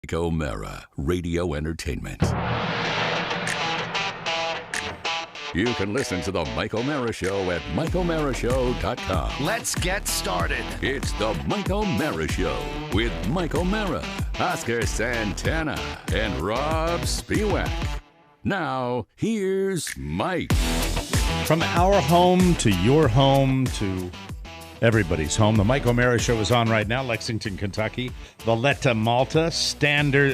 Mike O'Mara, Radio Entertainment. You can listen to The Mike O'Mara Show at MikeO'MaraShow.com. Let's get started. It's The Mike O'Mara Show with Mike O'Mara, Oscar Santana, and Robb Spiewak. Now, here's Mike. From our home to your home to everybody's home, the Mike O'Mara Show is on right now. Lexington, Kentucky, Valletta, Malta, Stanardsville,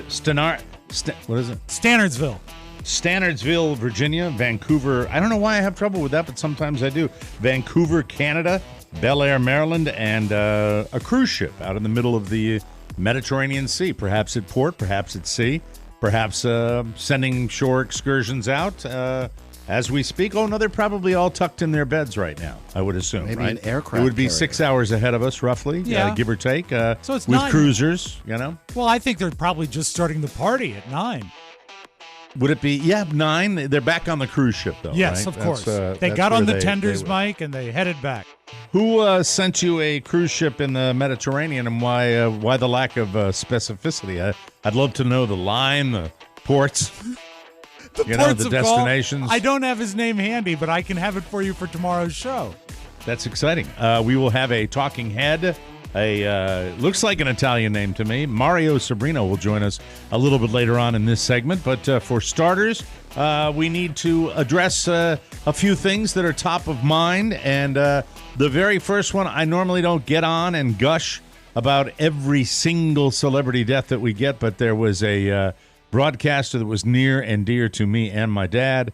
Virginia, Vancouver. I don't know why I have trouble with that, but sometimes I do. Vancouver, Canada, Bel Air, Maryland, and a cruise ship out in the middle of the Mediterranean Sea. Perhaps at port, perhaps at sea, perhaps sending shore excursions out as we speak. Oh, no, they're probably all tucked in their beds right now, I would assume. Maybe right? an aircraft It would be carrier. 6 hours ahead of us, roughly, Yeah. give or take, So it's with 9. cruisers, you know. Well, I think they're probably just starting the party at 9. Would it be, 9? They're back on the cruise ship, though, Yes, right? of course. That's They got where on the they tenders, were. Mike, and they headed back. Who sent you a cruise ship in the Mediterranean, and why the lack of specificity? I'd love to know the line, the ports, The the ports of call. destinations. I don't have his name handy, but I can have it for you for tomorrow's show. That's exciting. We will have a talking head. Looks like an Italian name to me. Mario Sabrino will join us a little bit later on in this segment. But for starters, we need to address a few things that are top of mind. And the very first one, I normally don't get on and gush about every single celebrity death that we get, but there was a broadcaster that was near and dear to me and my dad.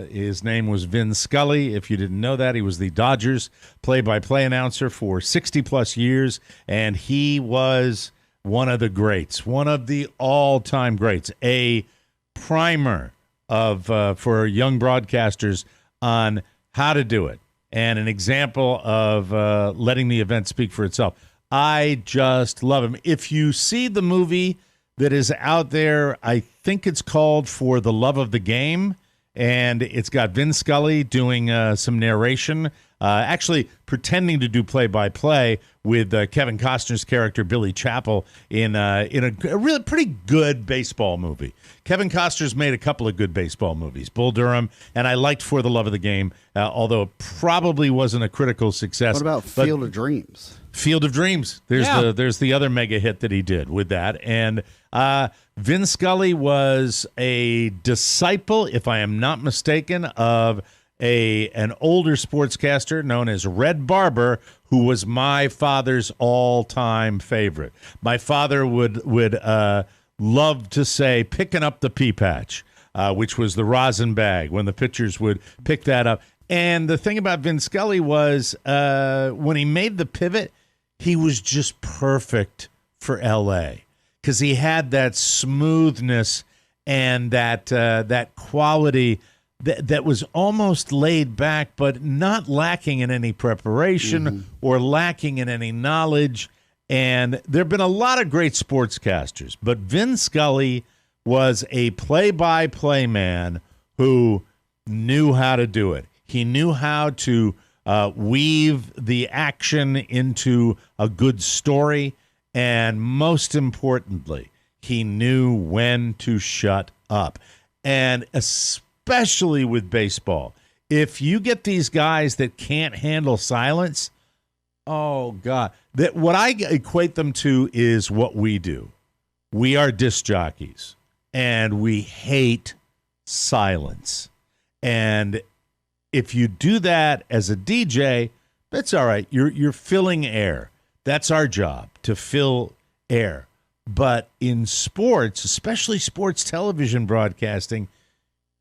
His name was Vin Scully. If you didn't know that, he was the Dodgers play-by-play announcer for 60-plus years, and he was one of the greats, one of the all-time greats, a primer for young broadcasters on how to do it, and an example of letting the event speak for itself. I just love him. If you see the movie that is out there, I think it's called For the Love of the Game, and it's got Vin Scully doing some narration, actually pretending to do play-by-play with Kevin Costner's character Billy Chappell in a really pretty good baseball movie. Kevin Costner's made a couple of good baseball movies, Bull Durham, and I liked For the Love of the Game, although it probably wasn't a critical success. What about Field of Dreams? Field of Dreams. There's the other mega hit that he did with that. And Vin Scully was a disciple, if I am not mistaken, of an older sportscaster known as Red Barber, who was my father's all-time favorite. My father would love to say, picking up the pea patch, which was the rosin bag, when the pitchers would pick that up. And the thing about Vin Scully was when he made the pivot, he was just perfect for L.A. because he had that smoothness and that quality that was almost laid back, but not lacking in any preparation or lacking in any knowledge. And there have been a lot of great sportscasters, but Vin Scully was a play-by-play man who knew how to do it. He knew how to weave the action into a good story, and most importantly, he knew when to shut up. And especially with baseball, if you get these guys that can't handle silence, oh, God. What I equate them to is what we do. We are disc jockeys, and we hate silence. And if you do that as a DJ, that's all right. You're filling air. That's our job, to fill air. But in sports, especially sports television broadcasting,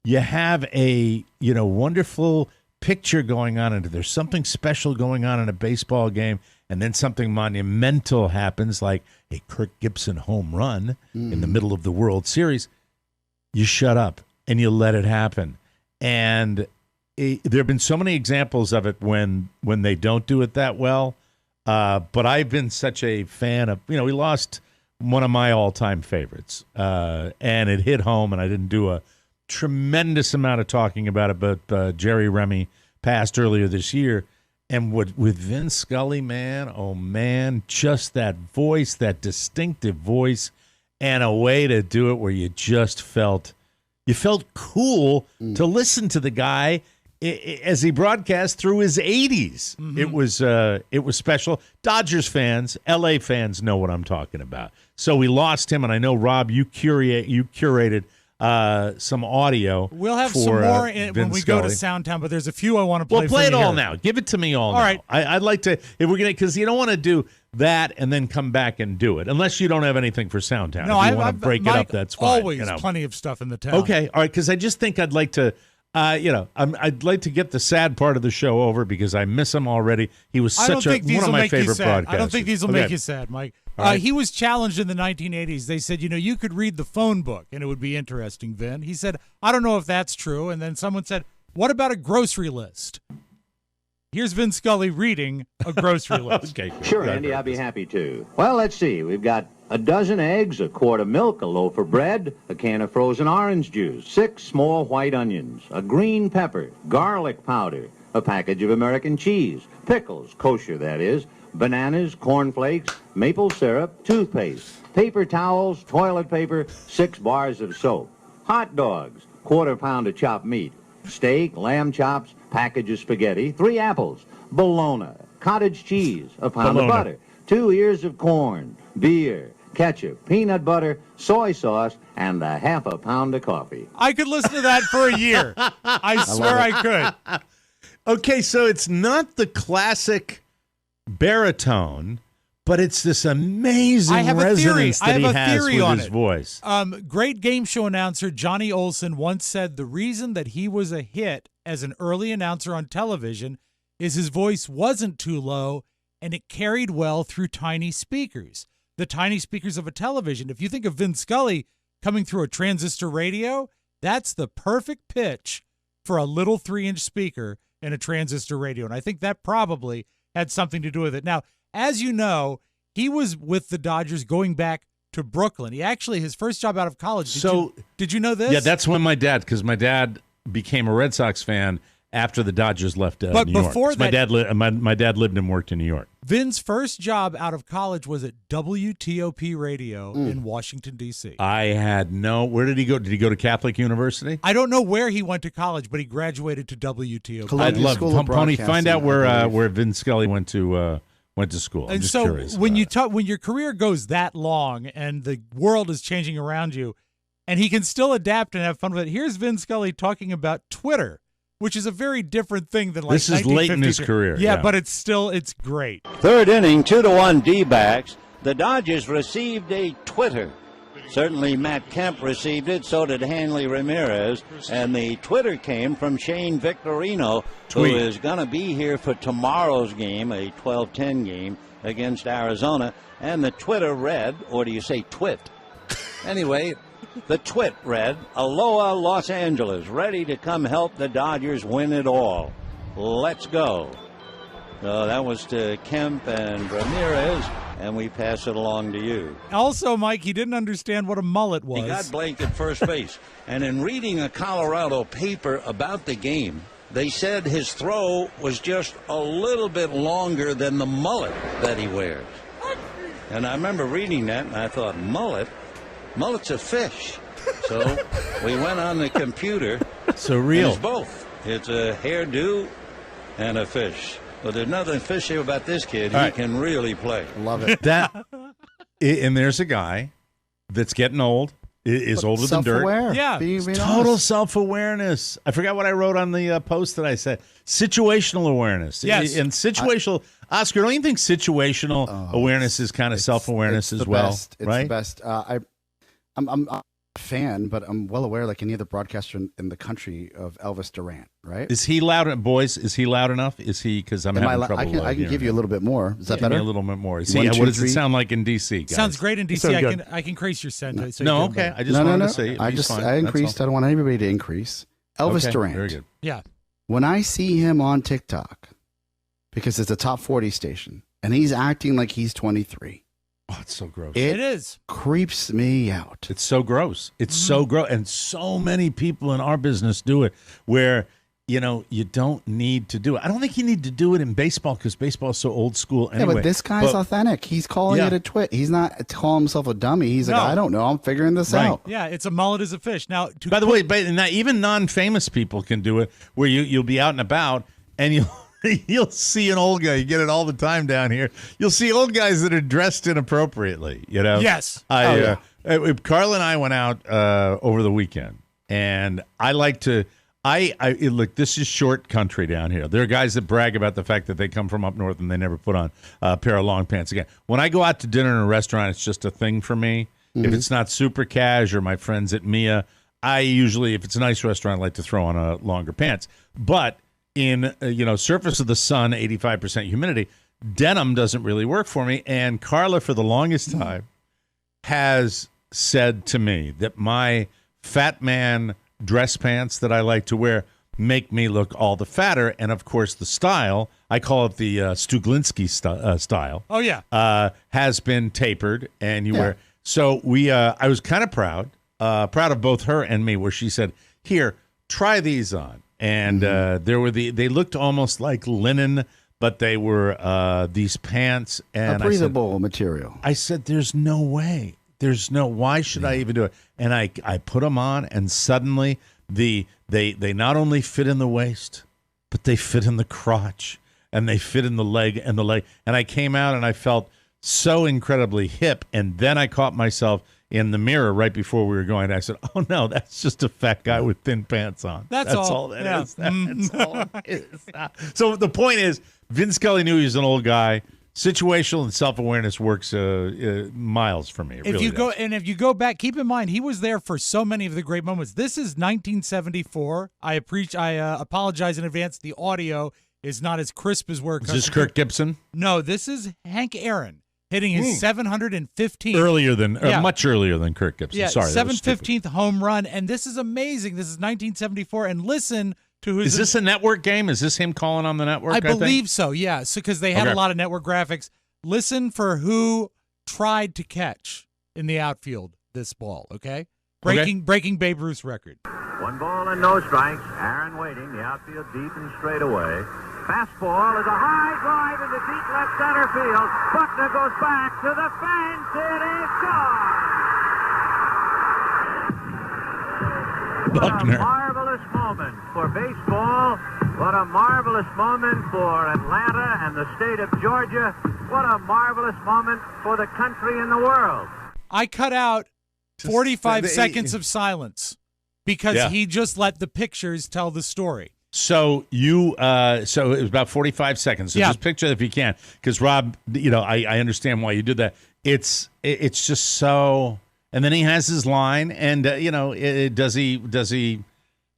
you have a wonderful picture going on, and there's something special going on in a baseball game, and then something monumental happens, like a Kirk Gibson home run in the middle of the World Series. You shut up and you let it happen. And there have been so many examples of it when they don't do it that well. But I've been such a fan of, we lost one of my all-time favorites, and it hit home, and I didn't do a tremendous amount of talking about it, but Jerry Remy passed earlier this year. And with Vin Scully, man, oh man, just that voice, that distinctive voice, and a way to do it where you just felt cool to listen to the guy as he broadcast through his 80s. It was special. Dodgers fans, LA fans know what I'm talking about. So we lost him, and I know, Rob, you curated some audio. We'll have for, some more when we Scully. go to Soundtown, but there's a few I want to play. Well, play it from all here. now. Give it to me all now. right. I'd like to, if we're gonna, because you don't want to do that and then come back and do it, unless you don't have anything for Soundtown. No, if you want to break it up, that's fine. Always plenty of stuff in the town. Okay, all right, because I just think I'd like to, I'd like to get the sad part of the show over because I miss him already. He was one of my favorite broadcasters. I don't think these will make you sad, Mike. Right. He was challenged in the 1980s. They said, you could read the phone book and it would be interesting, Vin. He said, I don't know if that's true. And then someone said, what about a grocery list? Here's Vin Scully reading a grocery list. Okay, Sure, Andy, I'd be happy to. Well, let's see. We've got a dozen eggs, a quart of milk, a loaf of bread, a can of frozen orange juice, 6 small white onions, a green pepper, garlic powder, a package of American cheese, pickles, kosher that is, bananas, cornflakes, maple syrup, toothpaste, paper towels, toilet paper, 6 bars of soap, hot dogs, quarter pound of chopped meat, steak, lamb chops, package of spaghetti, 3 apples, bologna, cottage cheese, a pound of butter, 2 ears of corn, beer, ketchup, peanut butter, soy sauce, and a half a pound of coffee. I could listen to that for a year. I swear I could. Okay, so it's not the classic baritone, but it's this amazing resonance that he has with his voice. Great game show announcer Johnny Olson once said the reason that he was a hit as an early announcer on television is his voice wasn't too low and it carried well through tiny speakers. The tiny speakers of a television. If you think of Vin Scully coming through a transistor radio, that's the perfect pitch for a little 3-inch speaker in a transistor radio. And I think that probably had something to do with it. Now, as you know, he was with the Dodgers going back to Brooklyn. He actually, his first job out of college. Did you know this? Yeah, that's when my dad became a Red Sox fan after the Dodgers left New York. Before that, my dad lived and worked in New York. Vin's first job out of college was at WTOP Radio in Washington, D.C. Where did he go? Did he go to Catholic University? I don't know where he went to college, but he graduated to WTOP. I'd love Pony. Find out where Vin Scully went to school. I'm just curious. When your career goes that long and the world is changing around you, and he can still adapt and have fun with it. Here's Vin Scully talking about Twitter, which is a very different thing than this is late in his career. Yeah, but it's great. Third inning, 2-1 D-backs. The Dodgers received a Twitter. Certainly Matt Kemp received it, so did Hanley Ramirez, and the Twitter came from Shane Victorino, who is going to be here for tomorrow's game, a 12-10 game against Arizona, and the Twitter read, or do you say twit? Anyway, the twit read, "Aloha Los Angeles, ready to come help the Dodgers win it all. Let's go." So that was to Kemp and Ramirez, and we pass it along to you. Also, Mike, he didn't understand what a mullet was. He got blanked at first base. And in reading a Colorado paper about the game, they said his throw was just a little bit longer than the mullet that he wears. And I remember reading that, and I thought, mullet? Mullet's a fish. So we went on the computer. So real. It's both. It's a hairdo and a fish. But there's nothing fishy about this kid. He can really play. Love it. And there's a guy that's getting old, is older than dirt. Self-aware. Yeah. Being Total honest. self-awareness. I forgot what I wrote on the post that I said. Situational awareness. Yes. And situational. Oscar, don't you think situational awareness is kind of self-awareness as well? Best. It's right? the best. I'm a fan, but I'm well aware, like any other broadcaster in the country, of Elvis Duran, right? Is he loud? Boys, is he loud enough? Is he? Because I'm having trouble. I can give you a little bit more. Is that Give me better? a little bit more. Is One, he, two, what does three? it sound like in D.C., guys? Sounds great in D.C. I can increase your send. So No, you can- okay. I just wanted to see. I increased. I don't want anybody to increase. Elvis Duran. Very good. Yeah. When I see him on TikTok, because it's a top 40 station, and he's acting like he's 23. Oh, it's so gross. It is. Creeps me out. It's so gross. It's so gross. And so many people in our business do it where you don't need to do it. I don't think you need to do it in baseball because baseball is so old school anyway. Yeah, but this guy's authentic. He's calling it a twit. He's not calling himself a dummy. He's like, I don't know. I'm figuring this out. Yeah, it's a mullet is a fish. Now, by the way, even non-famous people can do it where you'll be out and about and you'll see an old guy. You get it all the time down here. You'll see old guys that are dressed inappropriately, Yes. Carla and I went out over the weekend, and I like to look, this is short country down here. There are guys that brag about the fact that they come from up north and they never put on a pair of long pants again. When I go out to dinner in a restaurant, it's just a thing for me. If it's not super cash or my friends at Mia, I usually, if it's a nice restaurant, I like to throw on a longer pants. But in, surface of the sun, 85% humidity, denim doesn't really work for me. And Carla, for the longest time, has said to me that my fat man dress pants that I like to wear make me look all the fatter. And, of course, the style, I call it the Stuglinski style. Oh, yeah. Has been tapered, and you wear. So I was kind of proud of both her and me, where she said, here, try these on. And they looked almost like linen, but they were these pants. And a breathable material. I said, there's no way. Why should I even do it? And I put them on, and suddenly they not only fit in the waist, but they fit in the crotch, and they fit in the leg. And I came out, and I felt so incredibly hip. And then I caught myself in the mirror right before we were going. I said, oh, no, that's just a fat guy with thin pants on. That's all that is. That's all it is. So the point is, Vin Scully knew he was an old guy. Situational and self-awareness works miles for me. If you go back, keep in mind he was there for so many of the great moments. This is 1974. I apologize in advance. The audio is not as crisp as we're. Is this Kirk Gibson? No, this is Hank Aaron hitting his 715th. Much earlier than Kirk Gibson. Yeah, Sorry, 715th home run, and this is amazing. This is 1974, and listen. Is this a network game? Is this him calling on the network? I believe so, yeah. Because they had a lot of network graphics. Listen for who tried to catch in the outfield this ball, okay? Breaking Babe Ruth's record. 1 ball and no strikes. Aaron waiting. The outfield deep and straight away. Fastball is a high drive into deep left center field. Buckner goes back to the fence. It is gone. Buckner. What a marvelous moment for baseball. What a marvelous moment for Atlanta and the state of Georgia. What a marvelous moment for the country and the world. I cut out 45 seconds of silence because he just let the pictures tell the story. So so it was about 45 seconds. So just picture it if you can, because Rob, I understand why you did that. It's just so. And then he has his line, and does he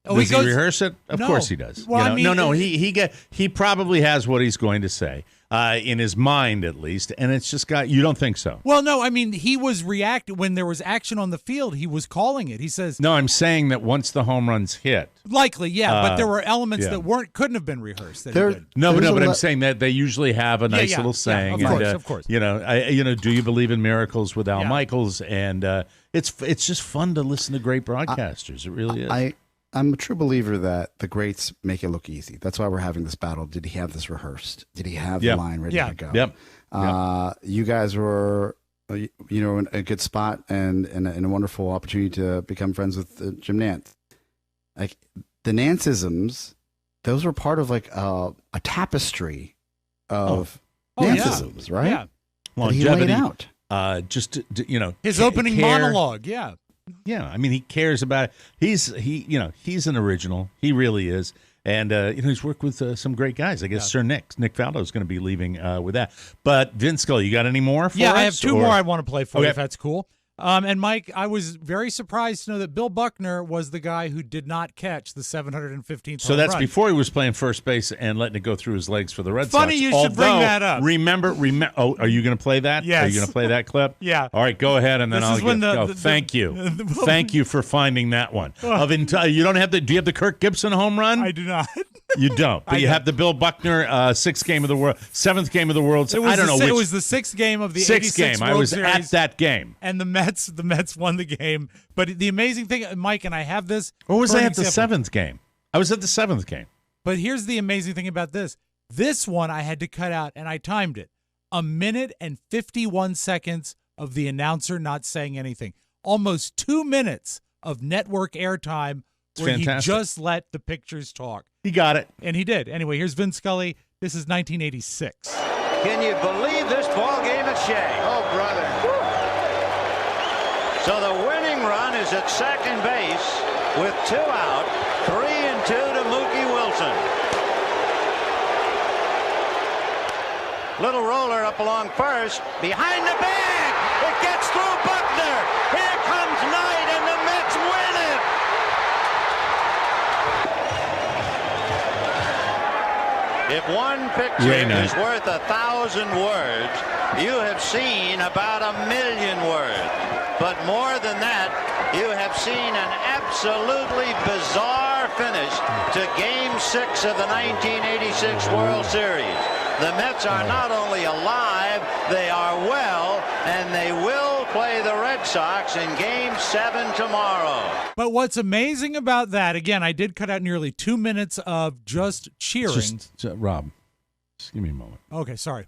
rehearse it? Of course he does. Well, he probably has what he's going to say in his mind, at least, and it's just you don't think so? Well, no, I mean, he was reacting when there was action on the field. He was calling it. He says, "No, I'm saying that once the home runs hit, likely, but there were elements that couldn't have been rehearsed." But I'm saying that they usually have a nice little saying. Of course. Do you believe in miracles with Al Michaels? And it's just fun to listen to great broadcasters. It really is. I'm a true believer that the greats make it look easy. That's why we're having this battle. Did he have this rehearsed? Did he have the line ready to go? Yep. You guys were, in a good spot and a wonderful opportunity to become friends with Jim Nantz. Like the Nantzisms, those were part of like a tapestry of Nantzisms, right? Yeah. Longevity. He laid out. His opening monologue. Yeah. Yeah, I mean, he cares about it. He's an original. He really is. And, he's worked with some great guys. I guess Sir Nick Faldo is going to be leaving with that. But Vin Scully, you got any more for us? Yeah, I have two more I want to play for you, if that's cool. And Mike, I was very surprised to know that Bill Buckner was the guy who did not catch the 715th So that's run. before he was playing first base and letting it go through his legs for the Red Sox. Funny you should bring that up. Remember, are you going to play that? Yes. Are you going to play that clip? Yeah. All right, go ahead, and then I'll go. Thank you. Thank you for finding that one. You don't have do you have the Kirk Gibson home run? I do not. You don't, but you have the Bill Buckner 7th game of the world. I don't know which. It was the 6th game of the 6th game. World I was Series, at that game, and the Mets won the game. But the amazing thing, Mike, and I have this. or was I at the 7th game? I was at the 7th game. But here's the amazing thing about this. This one I had to cut out, and I timed it. 1 minute and 51 seconds of the announcer not saying anything. Almost 2 minutes of network airtime where fantastic. He just let the pictures talk. He got it. And he did. Anyway, here's Vin Scully. This is 1986. Can you believe this ball game at Shea? Oh, brother. So the winning run is at second base with 2 out, 3-2 to Mookie Wilson. Little roller up along first, behind the bag. It gets through Buckner. Here comes Knight, and the Mets win it. If one picture is worth 1,000 words, you have seen about 1,000,000 words. But more than that, you have seen an absolutely bizarre finish to Game 6 of the 1986 World Series. The Mets are not only alive, they are well, and they will play the Red Sox in Game 7 tomorrow. But what's amazing about that, again, I did cut out nearly 2 minutes of just cheering. Rob, just give me a moment. Okay, sorry.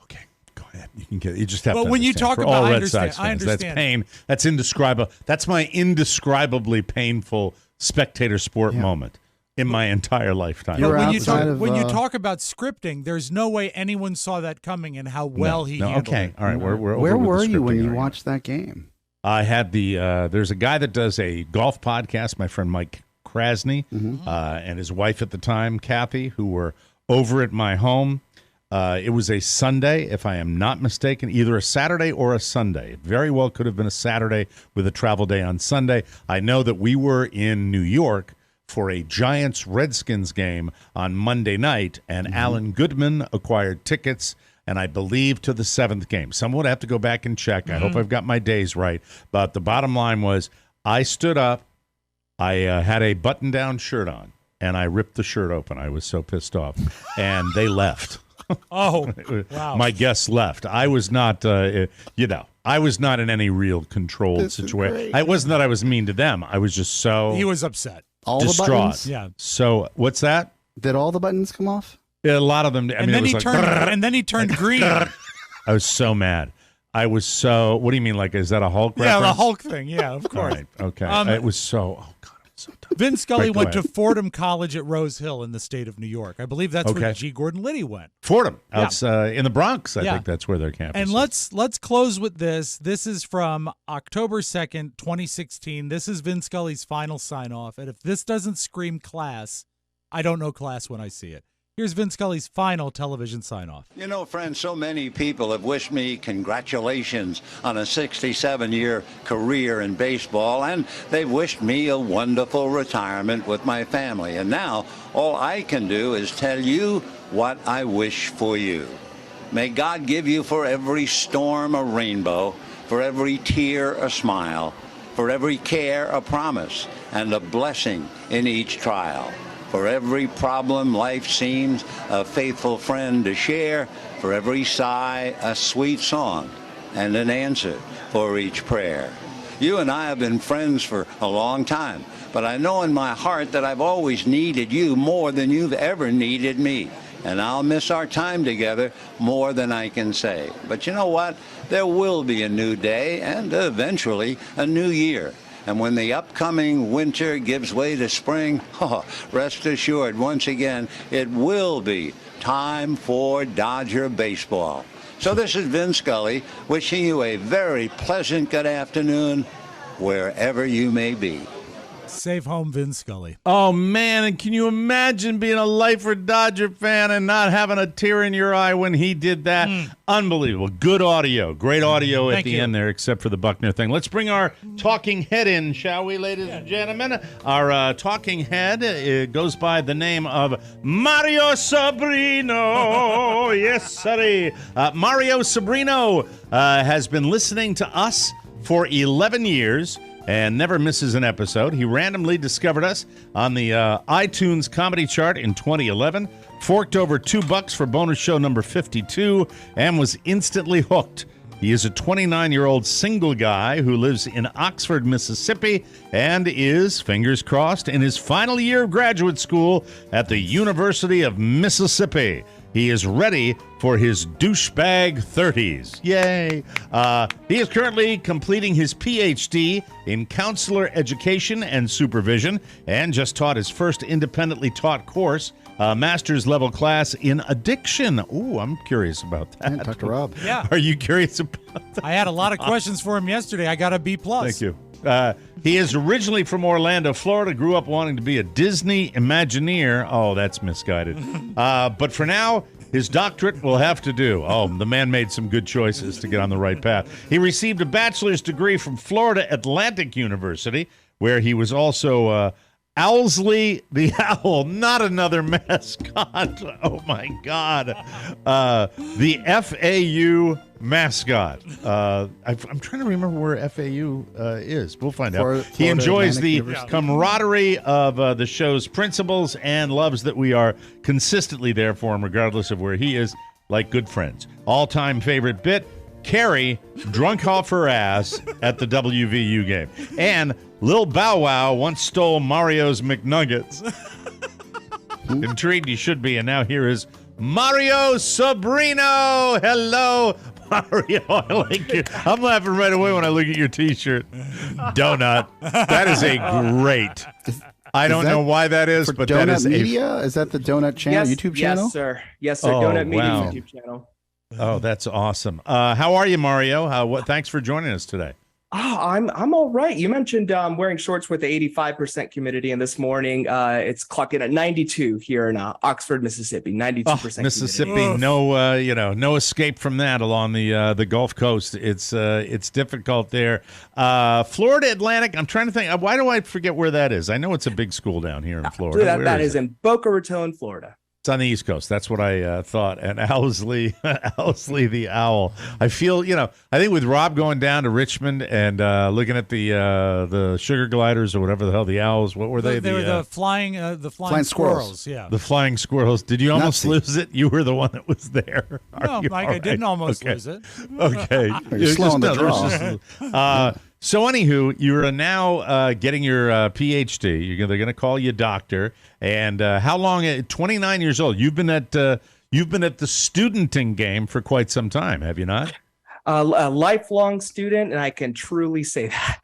Okay, go ahead. You can get. You just have. But to when you understand. talk For about, all I Red understand. Sox I fans, understand. That's pain. That's indescribable. That's my indescribably painful spectator sport moment in my entire lifetime. But when you talk about scripting, there's no way anyone saw that coming and how well he handled it. All right. We're Where over with were the you when scripting you argument. watched that game? I had there's a guy that does a golf podcast, my friend Mike Krasny, and his wife at the time, Kathy, who were over at my home. It was a Sunday, if I am not mistaken, either a Saturday or a Sunday. It very well could have been a Saturday with a travel day on Sunday. I know that we were in New York for a Giants-Redskins game on Monday night, and Alan Goodman acquired tickets, and I believe to the 7th game. Someone would have to go back and check. I hope I've got my days right. But the bottom line was I stood up. I had a button-down shirt on, and I ripped the shirt open. I was so pissed off. And they left. Oh, wow. My guests left. I was not, I was not in any real controlled situation. It wasn't that I was mean to them. I was just so He was upset. All distraught. the buttons? Yeah. So what's that? Did all the buttons come off? A lot of them. And then he turned green. I was so mad. I was so. What do you mean? Like, is that a Hulk reference? Yeah, the Hulk thing. Yeah, of course. All right. Okay. It was so. Oh God. So Vin Scully Right, go went to ahead. Fordham College at Rose Hill in the state of New York. I believe that's where G. Gordon Liddy went. Fordham, Yeah. out in the Bronx. I Yeah. think that's where their campus And is. let's close with this. This is from October 2nd, 2016. This is Vin Scully's final sign-off. And if this doesn't scream class, I don't know class when I see it. Here's Vin Scully's final television sign-off. You know, friends, so many people have wished me congratulations on a 67-year career in baseball, and they've wished me a wonderful retirement with my family. And now, all I can do is tell you what I wish for you. May God give you for every storm a rainbow, for every tear a smile, for every care a promise, and a blessing in each trial. For every problem life seems a faithful friend to share, for every sigh a sweet song, and an answer for each prayer. You and I have been friends for a long time, but I know in my heart that I've always needed you more than you've ever needed me. And I'll miss our time together more than I can say. But you know what? There will be a new day and eventually a new year. And when the upcoming winter gives way to spring, rest assured, once again, it will be time for Dodger baseball. So this is Vin Scully wishing you a very pleasant good afternoon wherever you may be. Save home Vin Scully. Oh, man, and can you imagine being a lifer Dodger fan and not having a tear in your eye when he did that? Unbelievable. Good audio. Great audio at Thank the you. end there, except for the Buckner thing. Let's bring our talking head in, shall we, ladies and gentlemen? Our talking head goes by the name of Mario Sabrino. Yes, sir. Mario Sabrino has been listening to us for 11 years. And never misses an episode. He randomly discovered us on the iTunes comedy chart in 2011, forked over $2 for bonus show number 52, and was instantly hooked. He is a 29-year-old single guy who lives in Oxford, Mississippi, and is, fingers crossed, in his final year of graduate school at the University of Mississippi. He is ready for his douchebag 30s. Yay! He is currently completing his PhD in counselor education and supervision and just taught his first independently taught course, a master's level class in addiction. Ooh, I'm curious about that. Yeah, Dr. Robb. Yeah. Are you curious about that? I had a lot of questions for him yesterday. I got a B+. Thank you. He is originally from Orlando, Florida, grew up wanting to be a Disney Imagineer. Oh, that's misguided. But for now, his doctorate will have to do. Oh, the man made some good choices to get on the right path. He received a bachelor's degree from Florida Atlantic University, where he was also Owlsley the Owl, not another mascot. Oh, my God. The FAU mascot. I'm trying to remember where FAU is. We'll find out. He enjoys Atlantic the University. camaraderie of the show's principals and loves that we are consistently there for him, regardless of where he is, like good friends. All-time favorite bit, Carrie drunk off her ass at the WVU game. And Lil Bow Wow once stole Mario's McNuggets. Intrigued you should be, and now here is Mario Sabrino. Hello, Mario. I like it. I'm laughing right away when I look at your T-shirt. Donut. That is a great. I don't know why that is, but Donut that is Media? Is that the Donut channel, YouTube channel? Yes, sir. Yes, sir. Oh, Donut Media wow. YouTube channel. Oh, that's awesome. How are you, Mario? Thanks for joining us today. Oh, I'm all right. You mentioned wearing shorts with the 85% humidity, and this morning it's clocking at 92 here in Oxford, Mississippi. 92%. Mississippi, humidity. no escape from that along the Gulf Coast. It's difficult there. Florida Atlantic. I'm trying to think. Why do I forget where that is? I know it's a big school down here in Florida. That is it? in Boca Raton, Florida. It's on the East Coast. That's what I thought. And Owlsley the Owl. I feel, I think with Robb going down to Richmond and looking at the sugar gliders or whatever the hell, the owls, what were they? They were the flying squirrels. Yeah. The flying squirrels. Did you almost Nazi. lose it? You were the one that was there. No, Mike, I didn't almost lose it. Okay. You're slow on the draw. So, anywho, you're now getting your PhD. They're going to call you doctor. And how long? 29 years old. You've been at the studenting game for quite some time, have you not? A lifelong student, and I can truly say that.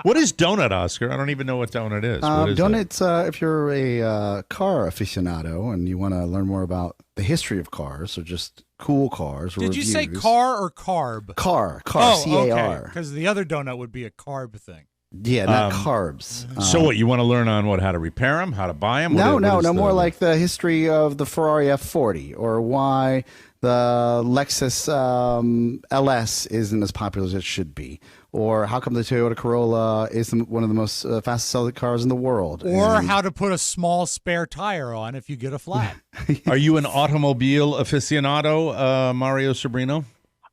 What is donut, Oscar? I don't even know what donut is. What is Donuts, if you're a car aficionado and you want to learn more about the history of cars or just cool cars or Did you say reviews. car or carb? Car, Oh, C-A-R. Because the other donut would be a carb thing. Yeah, not carbs. So what, you want to learn on how to repair them, how to buy them? No, more like the history of the Ferrari F40 or why the Lexus LS isn't as popular as it should be, or how come the Toyota Corolla is one of the most fastest selling cars in the world. Or how to put a small spare tire on if you get a flat. Are you an automobile aficionado, Mario Sabrino?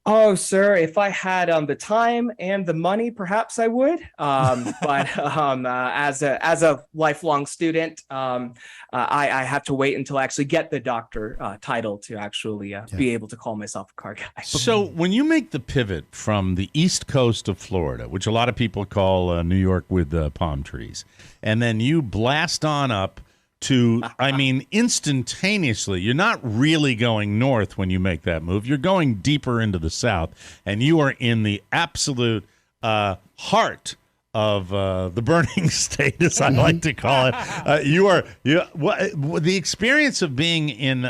Oh, sir, if I had the time and the money, perhaps I would. But as a lifelong student, I have to wait until I actually get the doctor title to actually be able to call myself a car guy. So when you make the pivot from the east coast of Florida, which a lot of people call New York with palm trees, and then you blast on up to, instantaneously, you're not really going north when you make that move. You're going deeper into the south, and you are in the absolute heart of the burning state, as I like to call it. The experience of being in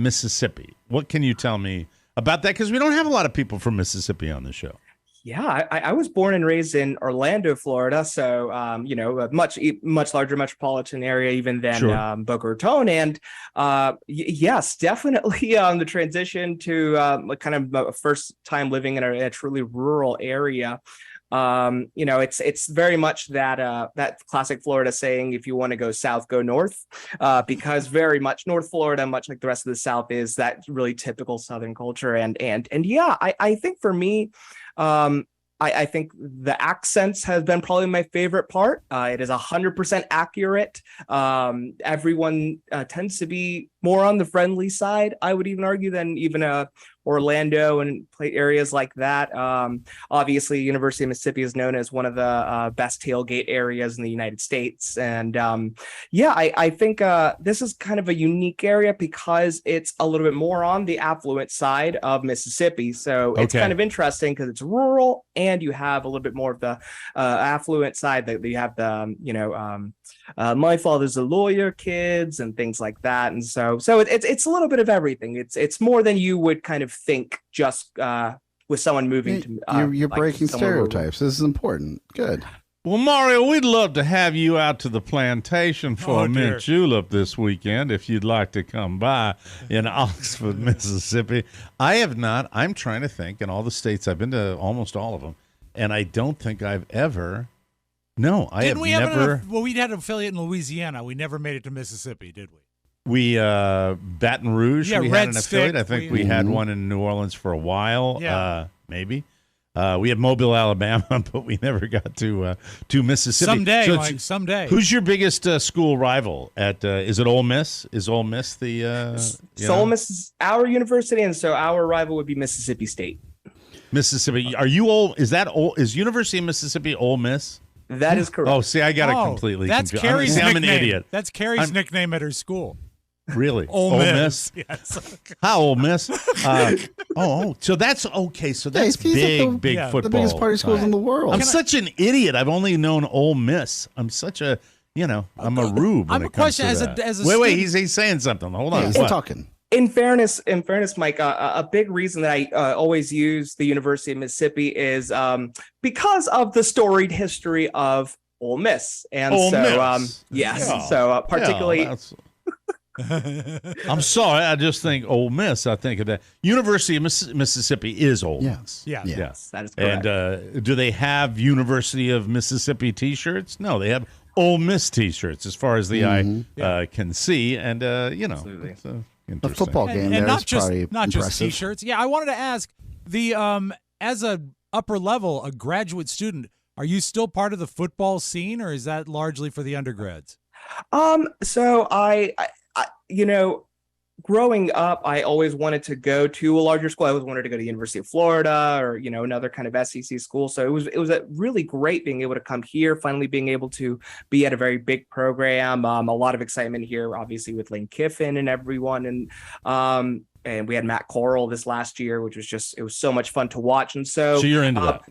Mississippi. What can you tell me about that? Because we don't have a lot of people from Mississippi on the show. Yeah, I was born and raised in Orlando, Florida, so a much larger metropolitan area even than Boca Raton, and yes, definitely the transition to kind of a first time living in a truly rural area. It's very much that classic Florida saying, if you want to go south, go north, because very much North Florida, much like the rest of the South, is that really typical Southern culture. And yeah, I think for me, I think the accents has been probably my favorite part. It is 100% accurate. Everyone tends to be more on the friendly side, I would even argue, than even Orlando and areas like that. Obviously, University of Mississippi is known as one of the best tailgate areas in the United States. And I think this is kind of a unique area because it's a little bit more on the affluent side of Mississippi. So it's kind of interesting because it's rural and you have a little bit more of the affluent side that you have the, my father's a lawyer kids and things like that. And so it's a little bit of everything. It's more than you would kind of think just with someone moving to you're breaking stereotypes. This is important. Good. Well, Mario, we'd love to have you out to the plantation for a mint julep this weekend if you'd like to come by in Oxford, Mississippi. I have not. I'm trying to think. In all the states, I've been to almost all of them, and I don't think I've ever. No, I have never. Well, we had an affiliate in Louisiana. We never made it to Mississippi, did we? We Baton Rouge. Yeah, we Red had an affiliate. Stick. I think we had one in New Orleans for a while. Yeah. Maybe. We had Mobile, Alabama, but we never got to Mississippi. Someday. Who's your biggest school rival? Is it Ole Miss? Is Ole Miss the? So Ole Miss is our university, and so our rival would be Mississippi State. Mississippi. Are you old? Is that old? Is University of Mississipippi Ole Miss? That is correct. Oh, see, I got it completely that's confused. Carrie's nickname. I'm an idiot. That's Carrie's nickname at her school. Really? Ole Miss. Yes. How Ole Miss? So that's okay. So that's big football. The biggest party schools in the world. I'm such an idiot. I've only known Ole Miss. I'm such a, I'm a rube when it comes to that. As a wait, he's saying something. Hold on. He's talking. In fairness, Mike, a big reason that I always use the University of Mississippi is because of the storied history of Ole Miss, and particularly. I'm sorry. I just think Ole Miss. I think of that. University of Mississippi is Ole Miss. Yes, that is correct. And do they have University of Mississippi T-shirts? No, they have Ole Miss T-shirts, as far as the eye can see. And Absolutely. A football game and not just impressive. T-shirts. Yeah, I wanted to ask as a upper level, a graduate student, are you still part of the football scene, or is that largely for the undergrads? So I growing up, I always wanted to go to a larger school. I always wanted to go to the University of Florida or, another kind of SEC school. So it was a really great being able to come here, finally being able to be at a very big program. A lot of excitement here, obviously, with Lane Kiffin and everyone. And we had Matt Corral this last year, which was it was so much fun to watch. And so you're into that.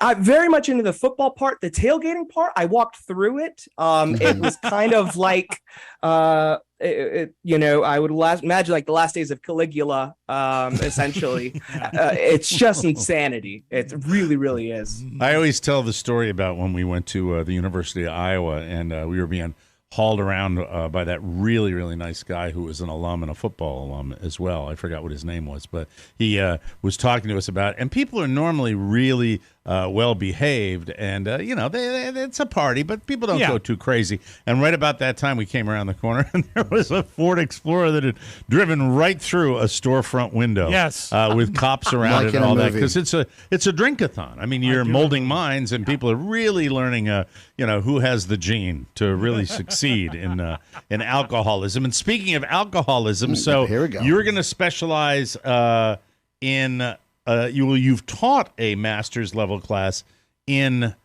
I'm very much into the football part. The tailgating part, I walked through it. It was kind of like, I would imagine like the last days of Caligula, essentially. It's just insanity. It really, really is. I always tell the story about when we went to the University of Iowa, and we were being hauled around by that really, really nice guy who was an alum and a football alum as well. I forgot what his name was, but he was talking to us about it. And people are normally really well behaved, and it's a party, but people don't go too crazy. And right about that time, we came around the corner, and there was a Ford Explorer that had driven right through a storefront window. Yes, with cops around it and all that, because it's a drink-a-thon. I mean, you're molding minds, and people are really learning, who has the gene to really succeed in alcoholism. And speaking of alcoholism, so here we go. You're going to specialize in. You've taught a master's level class in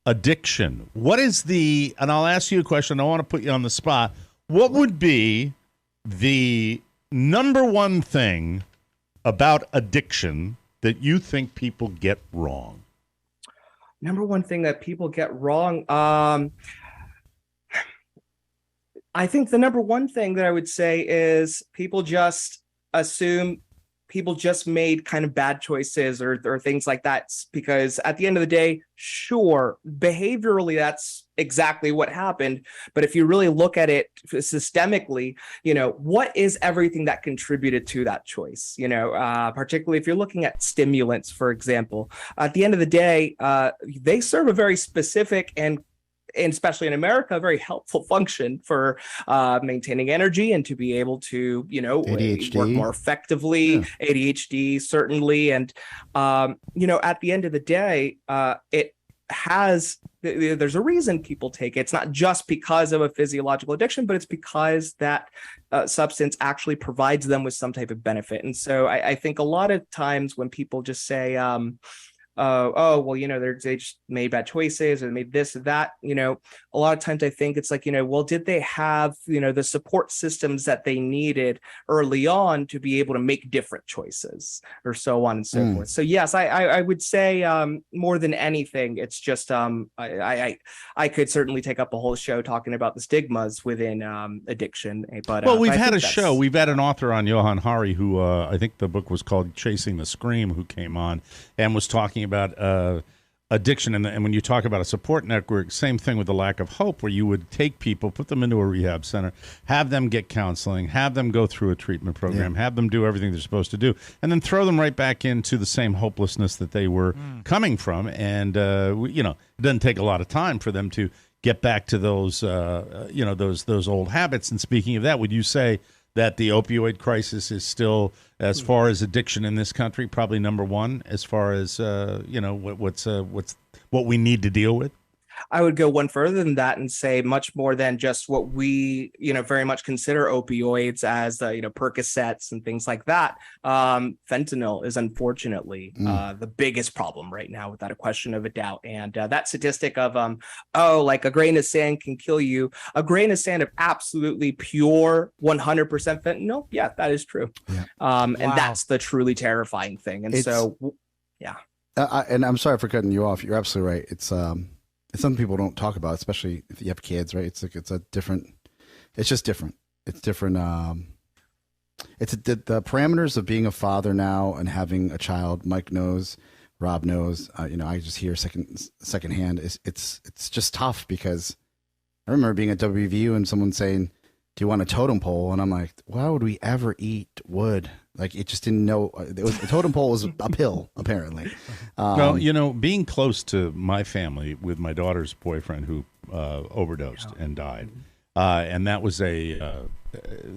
addiction. What is and I'll ask you a question. I want to put you on the spot. What would be the number one thing about addiction that you think people get wrong? Number one thing that people get wrong. I think the number one thing that I would say is people just assume people just made kind of bad choices or things like that, because at the end of the day, sure, behaviorally, that's exactly what happened. But if you really look at it systemically, what is everything that contributed to that choice? Particularly if you're looking at stimulants, for example, at the end of the day, they serve a very specific and especially in America, a very helpful function for maintaining energy and to be able to, ADHD. work more effectively. ADHD, certainly. And, at the end of the day, there's a reason people take it. It's not just because of a physiological addiction, but it's because that substance actually provides them with some type of benefit. And so I think a lot of times when people just say, oh, well, they just made bad choices or they made this or that, a lot of times I think it's like, well, did they have, the support systems that they needed early on to be able to make different choices or so on and so forth. So yes, I would say more than anything, it's just I could certainly take up a whole show talking about the stigmas within addiction. But we've had a show. We've had an author on, Johan Hari, who I think the book was called Chasing the Scream, who came on and was talking about addiction. And when you talk about a support network, same thing with the lack of hope, where you would take people, put them into a rehab center, have them get counseling, have them go through a treatment program, have them do everything they're supposed to do, and then throw them right back into the same hopelessness that they were coming from. And, it doesn't take a lot of time for them to get back to those, those old habits. And speaking of that, would you say that the opioid crisis is still, as far as addiction in this country, probably number one as far as what we need to deal with? I would go one further than that and say much more than just what we, very much consider opioids as, Percocets and things like that. Fentanyl is unfortunately the biggest problem right now, without a question of a doubt. And that statistic of, like a grain of sand can kill you. A grain of sand of absolutely pure 100% fentanyl. Yeah, that is true. Yeah. And that's the truly terrifying thing. And and I'm sorry for cutting you off. You're absolutely right. It's something people don't talk about, especially if you have kids, right? It's just different. It's different. It's the parameters of being a father now and having a child. Mike knows, Rob knows, I just hear secondhand. It's just tough, because I remember being at WVU and someone saying, do you want a totem pole? And I'm like, why would we ever eat wood? Like, it just didn't know. A totem pole was a pill, apparently. Well, being close to my family with my daughter's boyfriend who overdosed and died, and that was the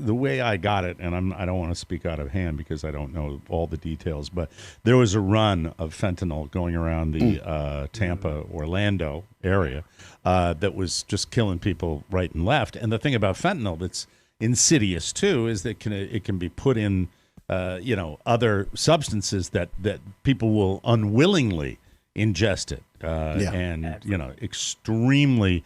way I got it, and I don't want to speak out of hand because I don't know all the details, but there was a run of fentanyl going around the Tampa, Orlando area that was just killing people right and left. And the thing about fentanyl that's insidious too is that it can be put in other substances that people will unwillingly ingest it, extremely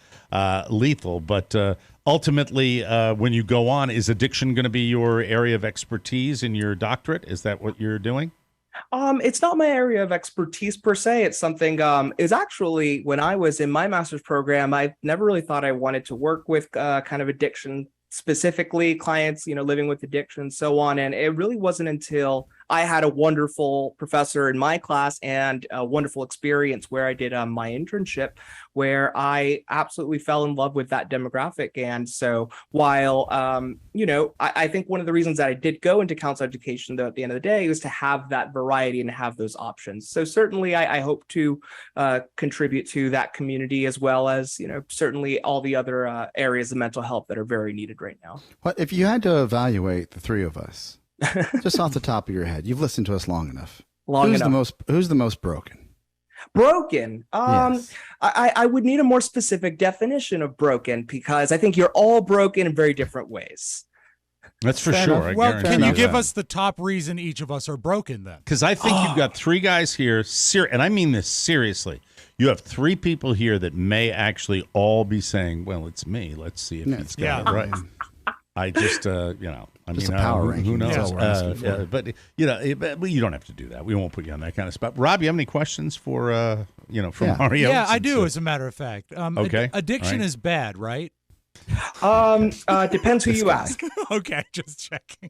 lethal. But ultimately, when you go on, is addiction going to be your area of expertise in your doctorate? Is that what you're doing? It's not my area of expertise per se. It's something, is actually when I was in my master's program, I never really thought I wanted to work with kind of addiction, specifically clients, living with addiction and so on. And it really wasn't until I had a wonderful professor in my class and a wonderful experience where I did my internship, where I absolutely fell in love with that demographic. And so while, I think one of the reasons that I did go into counselor education, though, at the end of the day, was to have that variety and have those options. So certainly I hope to contribute to that community, as well as, certainly all the other areas of mental health that are very needed right now. What if you had to evaluate the three of us? Just off the top of your head, you've listened to us long enough. Who's the most broken? Broken. Yes. I would need a more specific definition of broken, because I think you're all broken in very different ways. That's for sure. Well, can you give us the top reason each of us are broken then? Because I think you've got three guys here, and I mean this seriously. You have three people here that may actually all be saying, well, it's me. Let's see if he's got it right. I just, just a power ranking. Who knows? But you don't have to do that. We won't put you on that kind of spot. Rob, you have any questions for Mario? Yeah, I do. As a matter of fact, okay. Addiction is bad, right? Depends who you ask. Okay, just checking.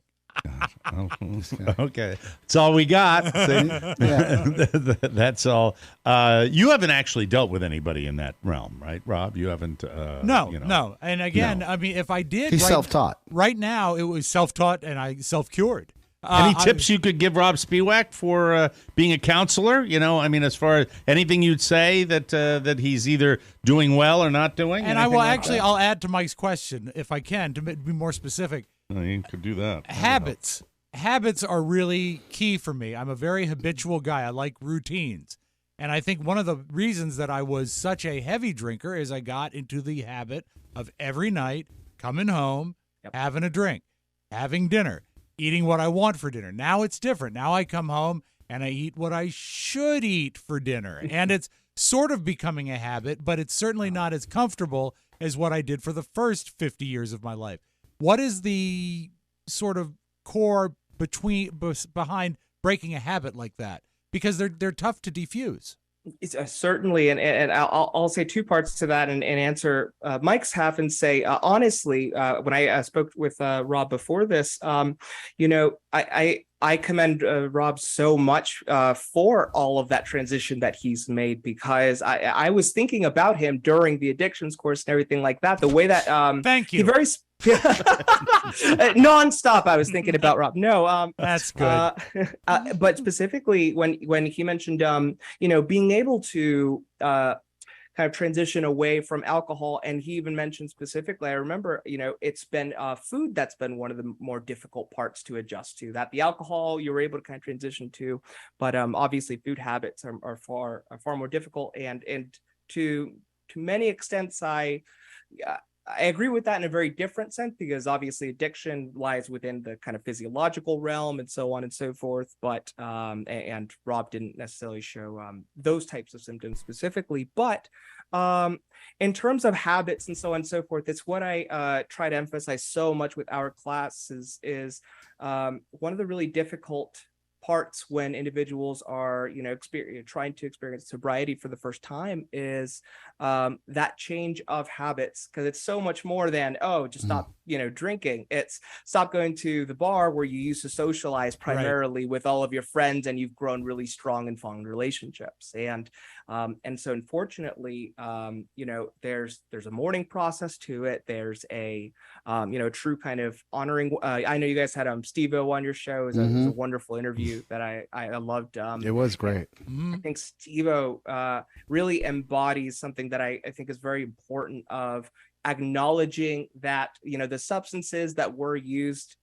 Okay, that's all we got. That's all. You haven't actually dealt with anybody in that realm, right, Rob? You haven't. No. And again, I mean, if I did, he's self-taught. Right now, it was self-taught, and I self-cured. Any tips you could give Rob Spiewak for being a counselor? As far as anything you'd say that he's either doing well or not doing. And I will I'll add to Mike's question if I can to be more specific. You could do that. Habits are really key for me. I'm a very habitual guy. I like routines. And I think one of the reasons that I was such a heavy drinker is I got into the habit of every night coming home, having a drink, having dinner, eating what I want for dinner. Now it's different. Now I come home and I eat what I should eat for dinner. And it's sort of becoming a habit, but it's certainly not as comfortable as what I did for the first 50 years of my life. What is the sort of core behind breaking a habit like that? Because they're tough to defuse. It's certainly, and I'll say two parts to that and answer Mike's half and say, honestly, when I spoke with Robb before this, I commend Robb so much for all of that transition that he's made, because I was thinking about him during the addictions course and everything like that. The way that thank you. He very nonstop. I was thinking about Robb. No, that's good. But specifically when he mentioned, being able to kind of transition away from alcohol, and he even mentioned specifically, I remember, it's been food that's been one of the more difficult parts to adjust to. That the alcohol you were able to kind of transition to, but obviously food habits are far more difficult, and to many extents, I agree with that in a very different sense, because obviously addiction lies within the kind of physiological realm and so on and so forth. But and Robb didn't necessarily show those types of symptoms specifically. But in terms of habits and so on and so forth, it's what I try to emphasize so much with our classes is one of the really difficult parts when individuals are, trying to experience sobriety for the first time is that change of habits, because it's so much more than, just stop, drinking. It's stop going to the bar where you used to socialize primarily with all of your friends, and you've grown really strong and fond relationships. And so unfortunately, there's a mourning process to it. There's a, true kind of honoring. I know you guys had Steve-O on your show. It was a wonderful interview that I loved. It was great. I think Steve-O really embodies something that I think is very important, of acknowledging that, the substances that were used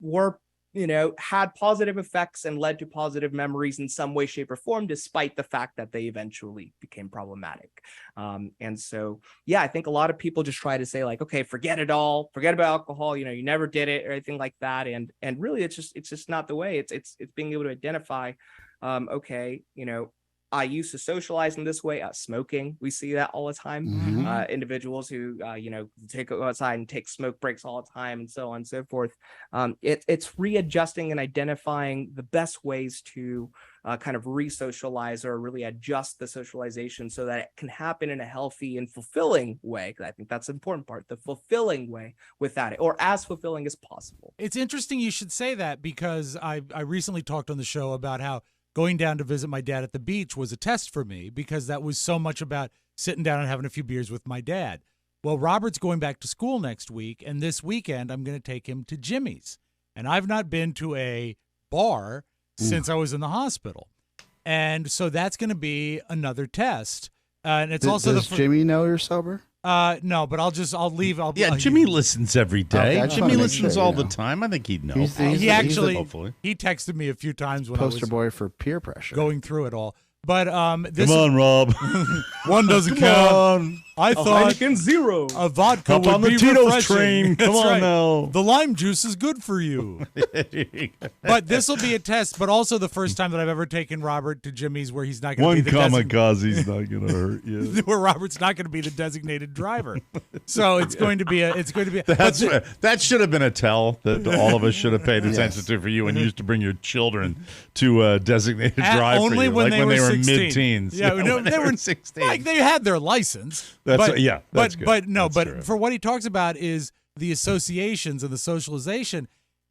were, had positive effects and led to positive memories in some way, shape, or form, despite the fact that they eventually became problematic. And so, I think a lot of people just try to say like, okay, forget it all, forget about alcohol, you never did it or anything like that. And really it's just not the way. It's being able to identify, okay, I used to socialize in this way. Smoking, we see that all the time. Individuals who, go outside and take smoke breaks all the time, and so on and so forth. It's readjusting and identifying the best ways to kind of re-socialize or really adjust the socialization so that it can happen in a healthy and fulfilling way. Because I think that's the important part, the fulfilling way without it, or as fulfilling as possible. It's interesting you should say that, because I recently talked on the show about how going down to visit my dad at the beach was a test for me, because that was so much about sitting down and having a few beers with my dad. Well, Robert's going back to school next week, and this weekend I'm going to take him to Jimmy's. And I've not been to a bar since I was in the hospital. And so that's going to be another test. And it's does Jimmy know you're sober? No, but I'll leave. Jimmy listens every day. Okay, Jimmy listens all the time. I think he'd know. He texted me a few times when poster I was boy for peer pressure, going through it all. But come on, Robb. One doesn't count. I thought Heineken Zero. A vodka Hop would on the be Tito's refreshing. train. Come on now. The lime juice is good for you. But this will be a test, but also the first time that I've ever taken Robert to Jimmy's where he's not going to be the kamikaze's not going to hurt you. Where Robert's not going to be the designated driver. So it's going to be that should have been a tell that all of us should have paid attention to for you when you used to bring your children to a designated drive only for you. when they were 16. mid-teens. Yeah, no, they were 16. Like they had their license. That's good. That's true. For what he talks about is the associations and the socialization.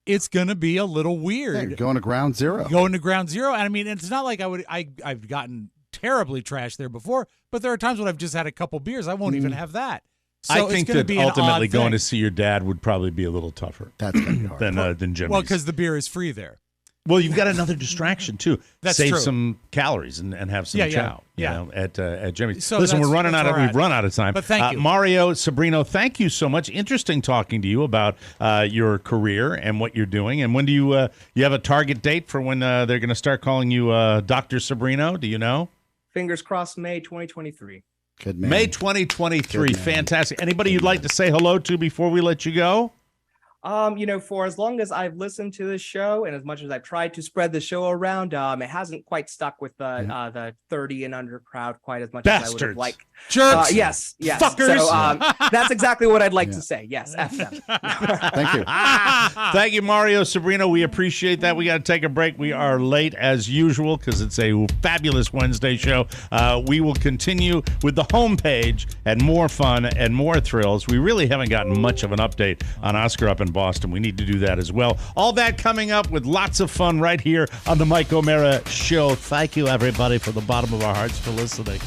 It's going to be a little weird. Yeah, going to ground zero. And I mean, it's not like I've gotten terribly trashed there before, but there are times when I've just had a couple beers. I won't even have that. So I think that ultimately going to see your dad would probably be a little tougher. That's going to be hard. than Jimmy's. Well, because the beer is free there. Well, you've got another distraction too. That's Save true. some calories and have some chow. You know, at Jimmy's. So listen, we've run out of time. But thank you, Mario, Sabrino. Thank you so much. Interesting talking to you about your career and what you're doing. And when do you have a target date for when they're going to start calling you Dr. Sabrino? Do you know? fingers crossed, May 2023. Good man. May 2023. Good man. Fantastic. Anybody you'd like to say hello to before we let you go? For as long as I've listened to this show and as much as I've tried to spread the show around, it hasn't quite stuck with the 30 and under crowd quite as much as I would have liked. Jerks. Yes. Fuckers. So that's exactly what I'd like to say. Yes, F them. Thank you. Thank you, Mario Sabrino. We appreciate that. We got to take a break. We are late as usual because it's a fabulous Wednesday show. We will continue with the homepage and more fun and more thrills. We really haven't gotten much of an update on Oscar up in Boston. We need to do that as well. All that coming up with lots of fun right here on the Mike O'Mara Show. Thank you, everybody, from the bottom of our hearts for listening.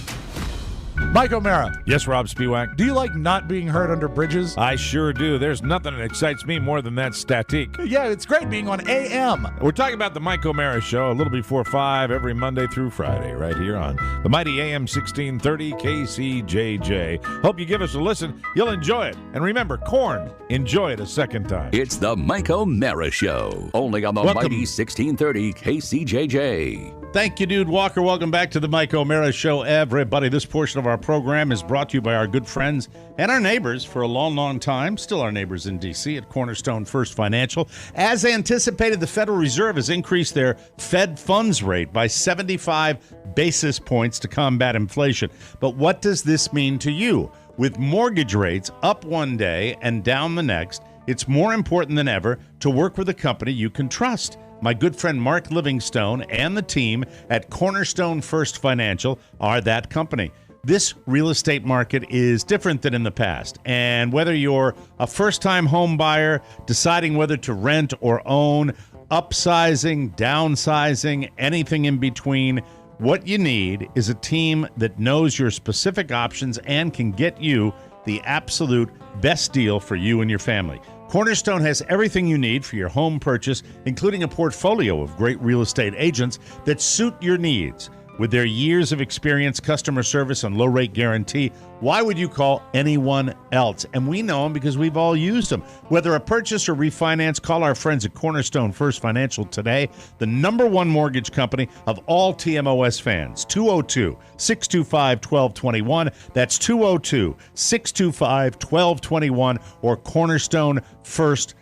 Mike O'Mara, Yes, Rob Spiewak. do you like not being heard under bridges? I sure do. There's nothing that excites me more than that statique. Yeah, it's great being on AM. We're talking about the Mike O'Mara Show a little before 5 every Monday through Friday right here on the mighty AM 1630 KCJJ. Hope you give us a listen. You'll enjoy it. And remember, corn, enjoy it a second time. It's the Mike O'Mara Show, only on the Welcome. mighty 1630 KCJJ. Thank you, Dude Walker. Welcome back to the Mike O'Mara Show, everybody. This portion of our program is brought to you by our good friends and our neighbors for a long, long time, still our neighbors in D.C. at Cornerstone First Financial. As anticipated, the Federal Reserve has increased their Fed funds rate by 75 basis points to combat inflation. But what does this mean to you? With mortgage rates up one day and down the next, it's more important than ever to work with a company you can trust. My good friend Mark Livingstone and the team at Cornerstone First Financial are that company. This real estate market is different than in the past. And whether you're a first-time home buyer, deciding whether to rent or own, upsizing, downsizing, anything in between, what you need is a team that knows your specific options and can get you the absolute best deal for you and your family. Cornerstone has everything you need for your home purchase, including a portfolio of great real estate agents that suit your needs. With their years of experience, customer service, and low-rate guarantee, why would you call anyone else? And we know them because we've all used them. Whether a purchase or refinance, call our friends at Cornerstone First Financial today, the #1 mortgage company of all TMOS fans. 202-625-1221. That's 202-625-1221 or cornerstonefirst.com.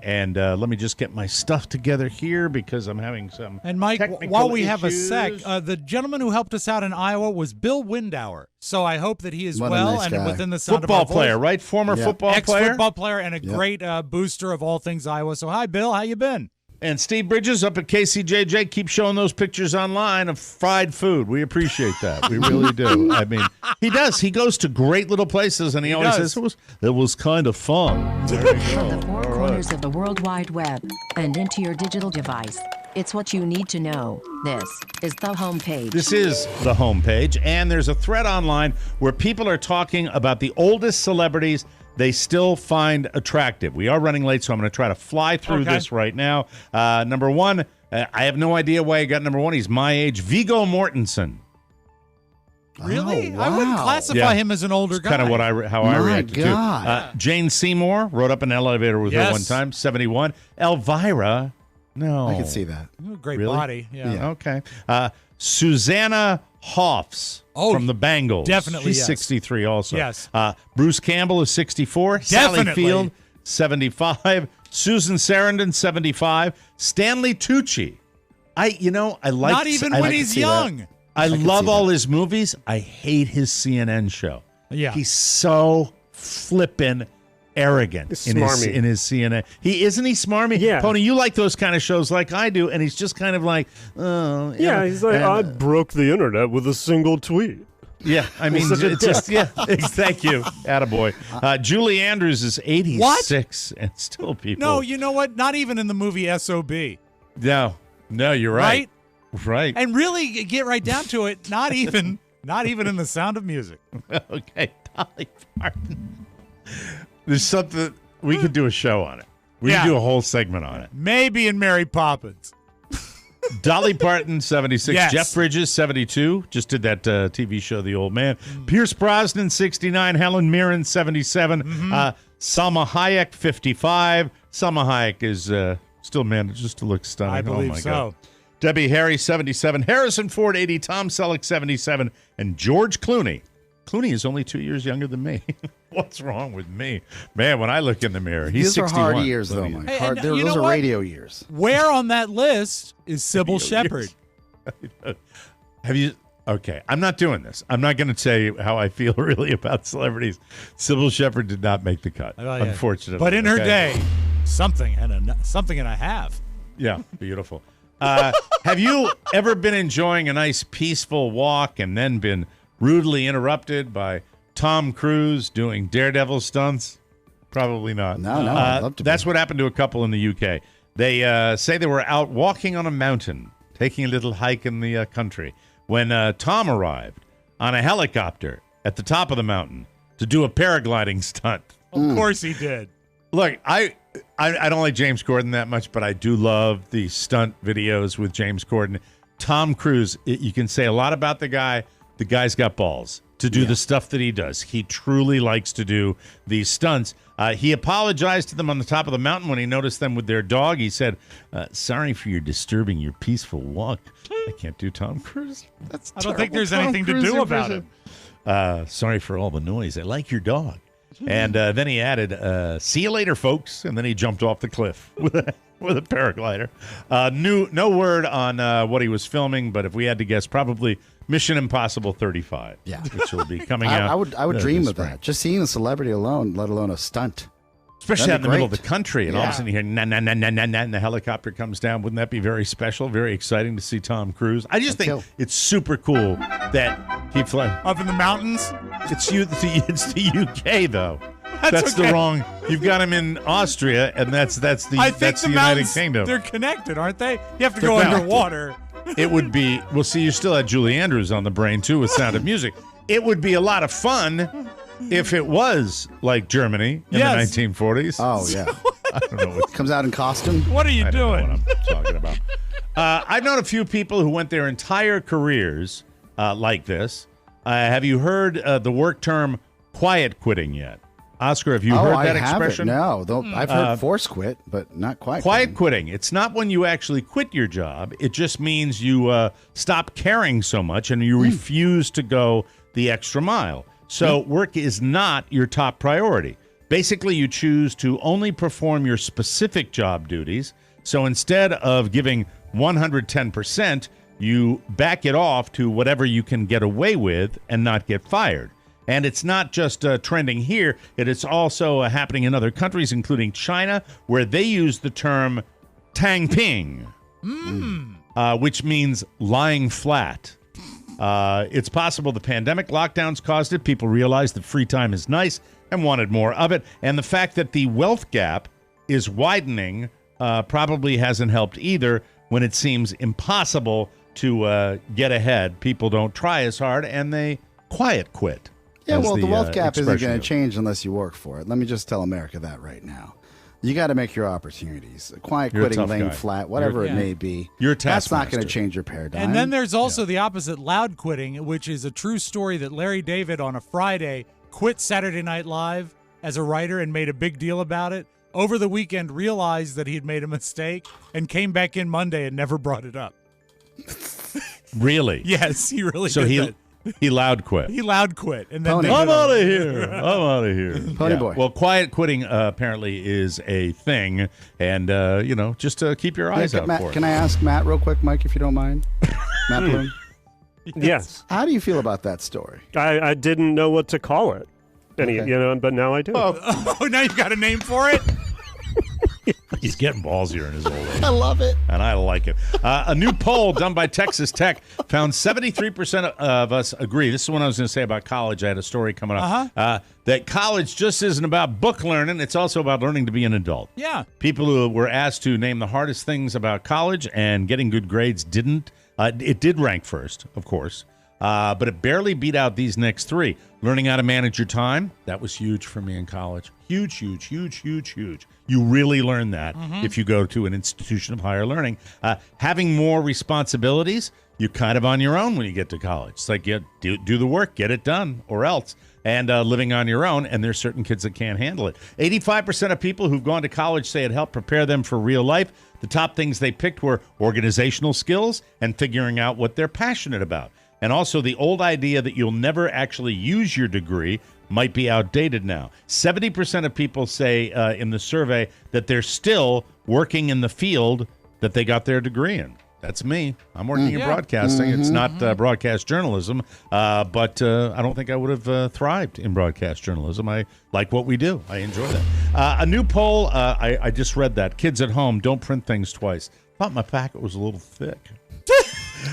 And let me just get my stuff together here because I'm having some And Mike, technical while we have a issues. sec, the gentleman who helped us out in Iowa was Bill Windauer. So I hope that he is What a well nice and guy. within the sound Football of our player, voice. right? Former Yeah. football player. Ex-football player and a great booster of all things Iowa. So hi, Bill. How you been? And Steve Bridges up at KCJJ. Keep showing those pictures online of fried food. We appreciate that. We really do. I mean, he does. He goes to great little places, and he always does. says, it was kind of fun. There you From go. the four corners of the World Wide Web and into your digital device. It's what you need to know. This is the homepage. This is the homepage, and there's a thread online where people are talking about the oldest celebrities they still find attractive. We are running late, so I'm going to try to fly through this right now. Number one, I have no idea why he got number one. He's my age. Viggo Mortensen. Really? Oh, I wouldn't wow. classify him as an older guy. Kind of how I My reacted God. to. Jane Seymour rode up an elevator with her Yes. one time, 71. Elvira, no. I can see that. Ooh, great Really? body. Yeah. Okay. Susanna Hoffs from the Bangles. definitely, She's yes. 63 also. Yes. Bruce Campbell is 64. Sally Definitely. Field, 75. Susan Sarandon, 75. Stanley Tucci. I like. Not even I when like to he's see that. young. I can love see all that. his movies. I hate his CNN show. Yeah. He's so flippin' arrogant in his CNN. Isn't he smarmy? Yeah. Pony, you like those kind of shows like I do, and he's just kind of like, oh. Yeah, he's like, I broke the internet with a single tweet. Yeah, I mean, such a it's just, thank you. Attaboy. Julie Andrews is 86 and still people. No, you know what? Not even in the movie S.O.B. No, you're right. Right. And really, get right down to it, not even in The Sound of Music. Okay, Dolly Parton. There's something, we could do a show on it. We could do a whole segment on it. Maybe in Mary Poppins. Dolly Parton, 76. Yes. Jeff Bridges, 72. Just did that TV show, The Old Man. Pierce Brosnan, 69. Helen Mirren, 77. Salma Hayek, 55. Salma Hayek is still manages to look stunning. I believe oh my so. God. Debbie Harry, 77. Harrison Ford, 80. Tom Selleck, 77. And George Clooney. Clooney is only 2 years younger than me. What's wrong with me? Man, when I look in the mirror, he's 61. These are hard years, though, Mike. Hey, those are radio years. Where on that list is Sybil Shepherd? Have you... Okay, I'm not doing this. I'm not going to tell you how I feel really about celebrities. Sybil Shepherd did not make the cut, unfortunately. But in her day, something and a half. Yeah, beautiful. Have you ever been enjoying a nice peaceful walk and then been rudely interrupted by Tom Cruise doing daredevil stunts? Probably not. No, I'd love to that's what happened to a couple in the UK. They say they were out walking on a mountain, taking a little hike in the country, when Tom arrived on a helicopter at the top of the mountain to do a paragliding stunt. Of course he did. Look, I don't like James Corden that much, but I do love the stunt videos with James Corden. Tom Cruise, you can say a lot about the guy. The guy's got balls to do the stuff that he does. He truly likes to do these stunts. He apologized to them on the top of the mountain when he noticed them with their dog. He said, sorry for your disturbing your peaceful walk. I can't do Tom Cruise. I don't think there's anything to do about it. Sorry for all the noise. I like your dog. And then he added, see you later, folks. And then he jumped off the cliff with a paraglider. No word on what he was filming, but if we had to guess, probably Mission Impossible 35. Yeah. Which will be coming out. I would dream of that. Just seeing a celebrity alone, let alone a stunt. Especially out in the middle of the country, and all of a sudden you hear na na na na na na, and the helicopter comes down. Wouldn't that be very special? Very exciting to see Tom Cruise. I just think it's super cool that he flew up in the mountains. It's the UK though. That's okay. the wrong. You've got him in Austria, and that's the United Kingdom. They're connected, aren't they? You have to go underwater. It would be. Well, see, you still had Julie Andrews on the brain too with Sound of Music. It would be a lot of fun if it was like Germany in the 1940s. Oh, yeah. I don't know what comes out in costume. What are you doing? Know what I'm talking about. I've known a few people who went their entire careers like this. Have you heard the work term quiet quitting yet? Oscar, have you heard that expression? No, I've heard force quit, but not quiet quitting. It's not when you actually quit your job. It just means you stop caring so much and you refuse to go the extra mile. So work is not your top priority. Basically, you choose to only perform your specific job duties. So instead of giving 110%, you back it off to whatever you can get away with and not get fired. And it's not just trending here. It is also happening in other countries, including China, where they use the term tang ping, which means lying flat. It's possible the pandemic lockdowns caused it. People realized that free time is nice and wanted more of it. And the fact that the wealth gap is widening probably hasn't helped either. When it seems impossible to get ahead, people don't try as hard and they quiet quit. Yeah, well, the wealth gap isn't going to change unless you work for it. Let me just tell America that right now. You got to make your opportunities. Quiet quitting, laying flat, whatever it may be. That's not going to change your paradigm. And then there's also the opposite, loud quitting, which is a true story that Larry David on a Friday quit Saturday Night Live as a writer and made a big deal about it. Over the weekend, realized that he had made a mistake and came back in Monday and never brought it up. Really? Yes, he really did that. He loud quit. He loud quit. And then I'm out of here. I'm out of here. Pony boy. Well, quiet quitting apparently is a thing. And, just to keep your eyes out for it. Can I ask Matt real quick, Mike, if you don't mind? Matt Bloom? Yes. How do you feel about that story? I didn't know what to call it. But now I do. Oh, now you've got a name for it? He's getting ballsier in his old age. I love it. And I like it. A new poll done by Texas Tech found 73% of us agree. This is what I was going to say about college. I had a story coming up. That college just isn't about book learning. It's also about learning to be an adult. Yeah. People who were asked to name the hardest things about college and getting good grades didn't. It did rank first, of course. but it barely beat out these next three. Learning how to manage your time, that was huge for me in college. Huge, huge, huge, huge, huge. You really learn that if you go to an institution of higher learning. Having more responsibilities, you're kind of on your own when you get to college. It's like you do the work, get it done, or else. And living on your own, and there's certain kids that can't handle it. 85% of people who've gone to college say it helped prepare them for real life. The top things they picked were organizational skills and figuring out what they're passionate about. And also the old idea that you'll never actually use your degree might be outdated now. 70% of people say in the survey that they're still working in the field that they got their degree in. That's me. I'm working in broadcasting. It's not broadcast journalism, but I don't think I would have thrived in broadcast journalism. I like what we do. I enjoy that. A new poll, I just read that. Kids at home, don't print things twice. Thought my packet was a little thick.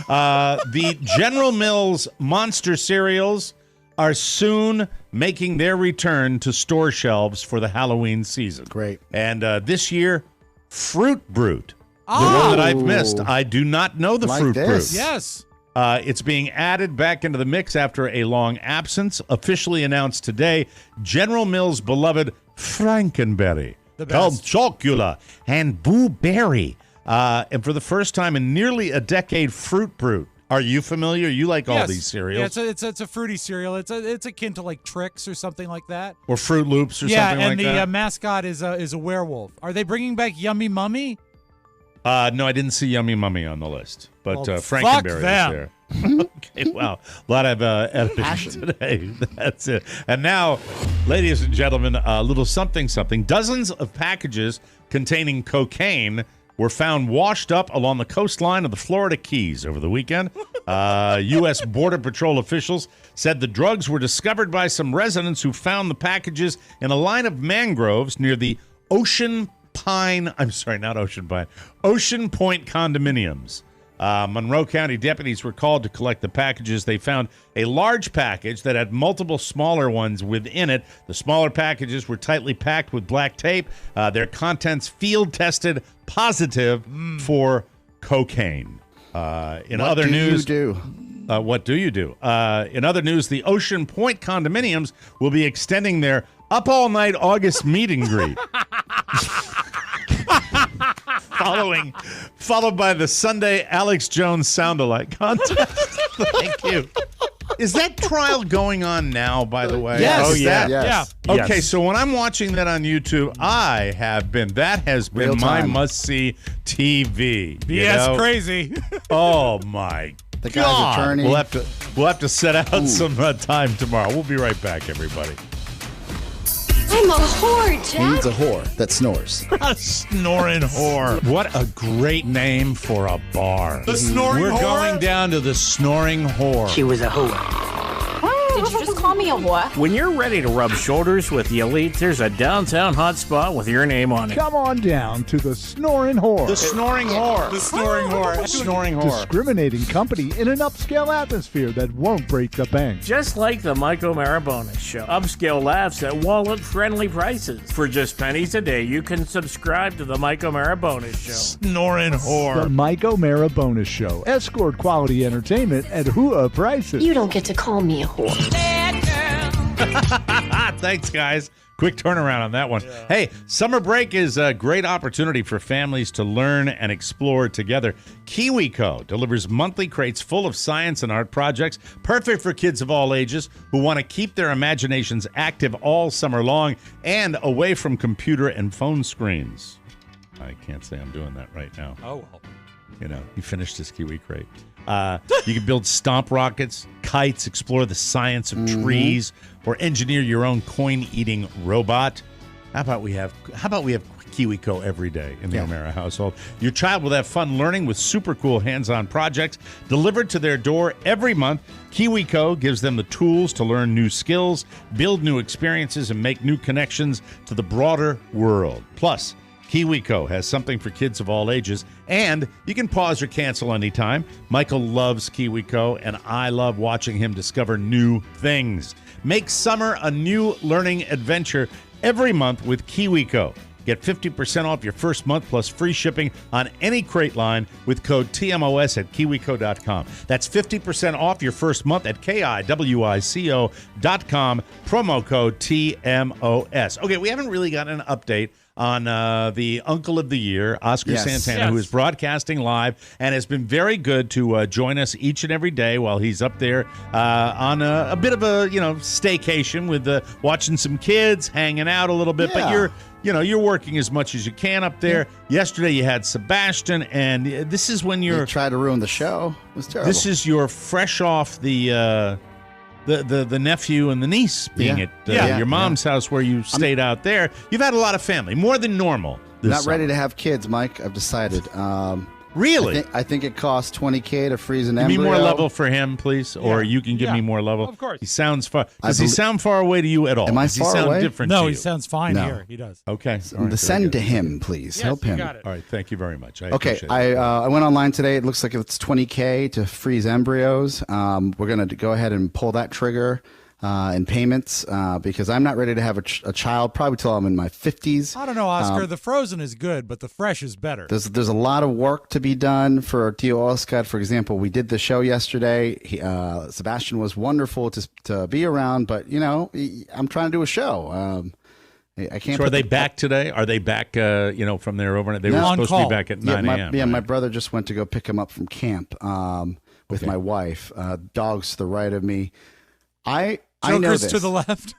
The General Mills Monster cereals are soon making their return to store shelves for the Halloween season. Great. And this year, Fruit Brute. The one that I've missed. I do not know the Fruit Brute. Yes. It's being added back into the mix after a long absence. Officially announced today, General Mills' beloved Frankenberry, Chocula, and Boo Berry. And for the first time in nearly a decade, Fruit Brute. Are you familiar? You like all these cereals? Yeah, it's a fruity cereal. It's akin to like Trix or something like that. Or Fruit Loops or something like that. Yeah, and the mascot is a werewolf. Are they bringing back Yummy Mummy? No, I didn't see Yummy Mummy on the list, but Frankenberry is there. Okay, wow. A lot of editing today. That's it. And now, ladies and gentlemen, a little something. Dozens of packages containing cocaine were found washed up along the coastline of the Florida Keys over the weekend. U.S. Border Patrol officials said the drugs were discovered by some residents who found the packages in a line of mangroves near the Ocean Point condominiums. Monroe County deputies were called to collect the packages. They found a large package that had multiple smaller ones within it. The smaller packages were tightly packed with black tape. Their contents field tested positive for cocaine. In other news, what do you do? In other news, the Ocean Point condominiums will be extending their up all night August meet and greet. Followed by the Sunday Alex Jones sound-alike contest. Thank you. Is that trial going on now, by the way? Yes. Oh, yeah. Yes. Yeah. Okay, Yes. so when I'm watching that on YouTube, that has been Real my time. must-see TV. BS crazy. Oh, my The guy's God. attorney. We'll have to set out some time tomorrow. We'll be right back, everybody. I'm a whore, He Jack. needs a whore that snores. A snoring whore. What a great name for a bar. The snoring We're whore? going down to the snoring whore. She was a whore. Did you just call me a whore? When you're ready to rub shoulders with the elite, there's a downtown hot spot with your name on it. Come on down to the Snoring Whore. The snoring whore. The snoring whore. Snoring whore. Discriminating company in an upscale atmosphere that won't break the bank. Just like the Mike O'Mara Bonus Show. Upscale laughs at wallet-friendly prices. For just pennies a day, you can subscribe to the Mike O'Mara Bonus Show. Snoring The whore. Mike O'Mara Bonus Show. Escort quality entertainment at hooah prices. You don't get to call me a whore. Thanks, guys. Quick turnaround on that one. Yeah. Hey, summer break is a great opportunity for families to learn and explore together. KiwiCo delivers monthly crates full of science and art projects, perfect for kids of all ages who want to keep their imaginations active all summer long and away from computer and phone screens. I can't say I'm doing that right now. Oh, well. You know, you finished this Kiwi crate. You can build stomp rockets, kites, explore the science of trees, or engineer your own coin-eating robot. How about we have KiwiCo every day in the O'Mara household? Your child will have fun learning with super cool hands-on projects delivered to their door every month. KiwiCo gives them the tools to learn new skills, build new experiences, and make new connections to the broader world. Plus, KiwiCo has something for kids of all ages, and you can pause or cancel anytime. Michael loves KiwiCo, and I love watching him discover new things. Make summer a new learning adventure every month with KiwiCo. Get 50% off your first month plus free shipping on any crate line with code TMOS at KiwiCo.com. That's 50% off your first month at KIWICO.com, promo code TMOS. Okay, we haven't really gotten an update on the Uncle of the Year, Oscar Santana, who is broadcasting live and has been very good to join us each and every day while he's up there on a bit of a staycation with watching some kids, hanging out a little bit. But you're working as much as you can up there. Yesterday you had Sebastian, and this is when you tried to ruin the show. It was terrible. This is your fresh off the nephew and the niece being at your mom's house where you stayed out there. You've had a lot of family, more than normal. Not ready to have kids, Mike. I've decided. Really? I think it costs $20K to freeze an embryo. Give me more level for him, please, or you can give me more level. Of course. He sounds far. Does he sound far away to you at all? Am I does far he sound away? different No, to he you? sounds fine here. He does. Okay. All right, send to him, please. Yes, Help him. You got it. All right. Thank you very much. I Okay. appreciate it. I went online today. It looks like it's $20K to freeze embryos. We're going to go ahead and pull that trigger in payments because I'm not ready to have a child probably till I'm in my 50s. I don't know, Oscar. The frozen is good, but the fresh is better. There's a lot of work to be done for Tio Oscar. For example, we did the show yesterday. Sebastian was wonderful to be around, but I'm trying to do a show. I can't. So are they back today? Are they back? From there overnight? They were supposed to be back at 9 a.m. Yeah, my brother just went to go pick him up from camp with my wife. Dogs to the right of me. I know this. To the left.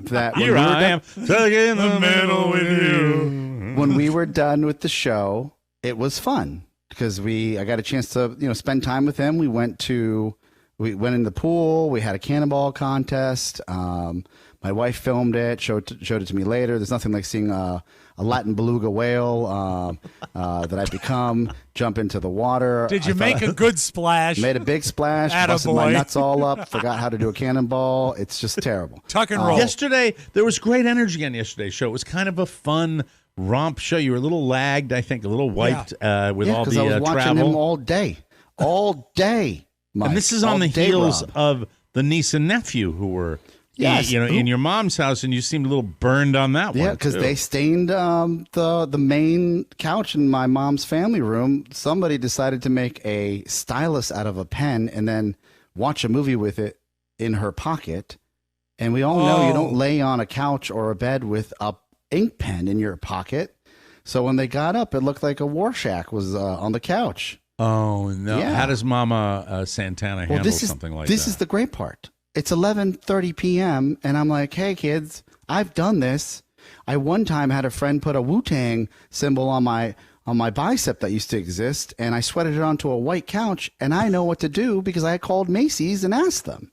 That Here I am, stuck in the middle with you. When we were done with the show, it was fun because I got a chance to spend time with him. We went in the pool. We had a cannonball contest. My wife filmed it, showed it to me later. There's nothing like seeing a Latin beluga whale that I've become jump into the water. Did you make a good splash? Made a big splash. Busted my nuts all up. Forgot how to do a cannonball. It's just terrible. Tuck and roll. Yesterday, there was great energy on yesterday's show. It was kind of a fun romp show. You were a little lagged, I think, a little wiped with all the I was watching travel. him all day, Mike. And this is on the heels of the niece and nephew who were in your mom's house, and you seemed a little burned on that one. Yeah, because they stained the main couch in my mom's family room. Somebody decided to make a stylus out of a pen and then watch a movie with it in her pocket. And we all know you don't lay on a couch or a bed with a ink pen in your pocket. So when they got up, it looked like a Rorschach was on the couch. Oh, no. Yeah. How does Mama Santana handle something like that? This is the great part. It's 11:30 p.m. and I'm like, hey, kids, I've done this. I one time had a friend put a Wu-Tang symbol on my bicep that used to exist, and I sweated it onto a white couch, and I know what to do because I called Macy's and asked them.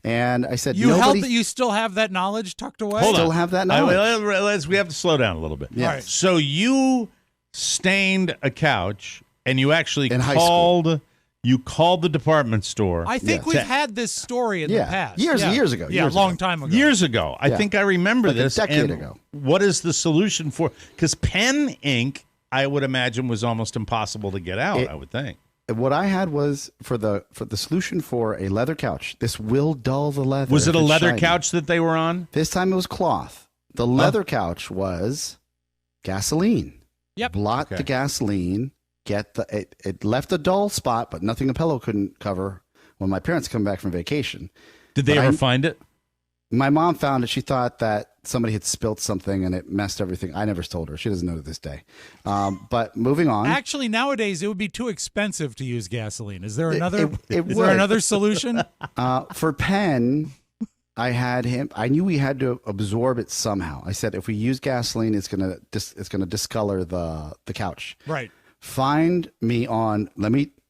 And I said, you still have that knowledge tucked away? Still have that knowledge. We have to slow down a little bit. Yes. Right. So you stained a couch, and you actually You called the department store. I think we've had this story in the past. Years ago. Yeah, a long time ago. Years ago. I think I remember this. A decade ago. What is the solution for? Because pen ink, I would imagine, was almost impossible to get out, I would think. What I had was for the solution for a leather couch. This will dull the leather. Was it a leather shiny. couch that they were on? This time it was cloth. The leather couch was gasoline. Yep. Blot the gasoline. It left a dull spot, but nothing a pillow couldn't cover when my parents come back from vacation. Did they ever find it? My mom found it. She thought that somebody had spilt something and it messed everything. I never told her. She doesn't know to this day. But moving on. Actually, nowadays it would be too expensive to use gasoline. Is there another? Is there another solution? For pen, I knew we had to absorb it somehow. I said if we use gasoline, it's gonna discolor the couch. Right. Find me on.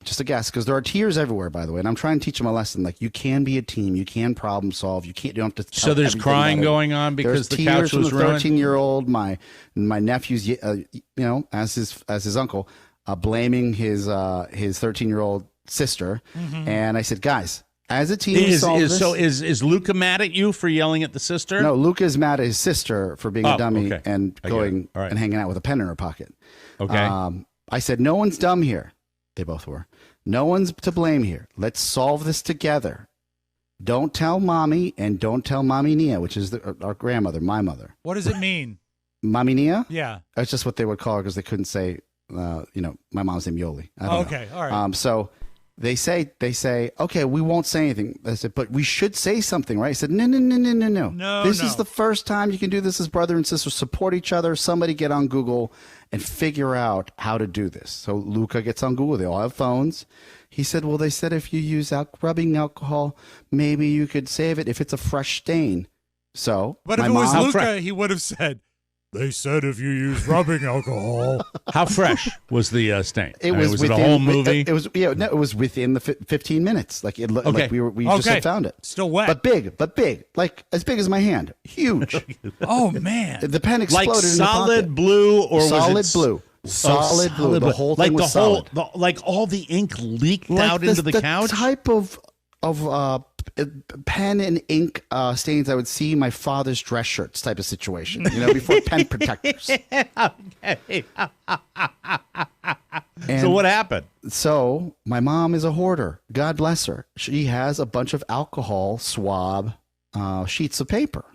Just a guess, because there are tears everywhere, by the way, and I'm trying to teach them a lesson. Like, you can be a team, you can problem solve, you don't have to. So there's crying going on because the couch was ruined. 13-year-old, my nephew's, as his uncle, blaming his 13-year-old sister, and I said, guys, as a team, is Luca mad at you for yelling at the sister? No, Luca is mad at his sister for being a dummy and going and hanging out with a pen in her pocket. Okay. I said, no one's dumb here. They both were. No one's to blame here. Let's solve this together. Don't tell mommy and don't tell mommy Nia, which is our grandmother, my mother. What does it mean? Mami Nia? Yeah. That's just what they would call her because they couldn't say, my mom's name Yoli. I don't know. All right. So they say, okay, we won't say anything. I said, but we should say something, right? I said, no. This is the first time you can do this as brother and sister. Support each other. Somebody get on Google and figure out how to do this. So Luca gets on Google. They all have phones. He said, well, they said if you use rubbing alcohol, maybe you could save it if it's a fresh stain. So, but if it was Luca, he would have said, they said if you use rubbing alcohol. How fresh was the stain? It was it a whole movie? It was within the 15 minutes. Like like we just had found it. Still wet. But big. Like as big as my hand. Huge. Oh man. The pen exploded like in the solid pocket. blue or solid was it blue. Solid blue. The whole thing was solid. Like all the ink leaked out into the couch? The type of pen and ink stains I would see in my father's dress shirts type of situation, before pen protectors. Okay. So what happened? So my mom is a hoarder. God bless her. She has a bunch of alcohol swab sheets of paper.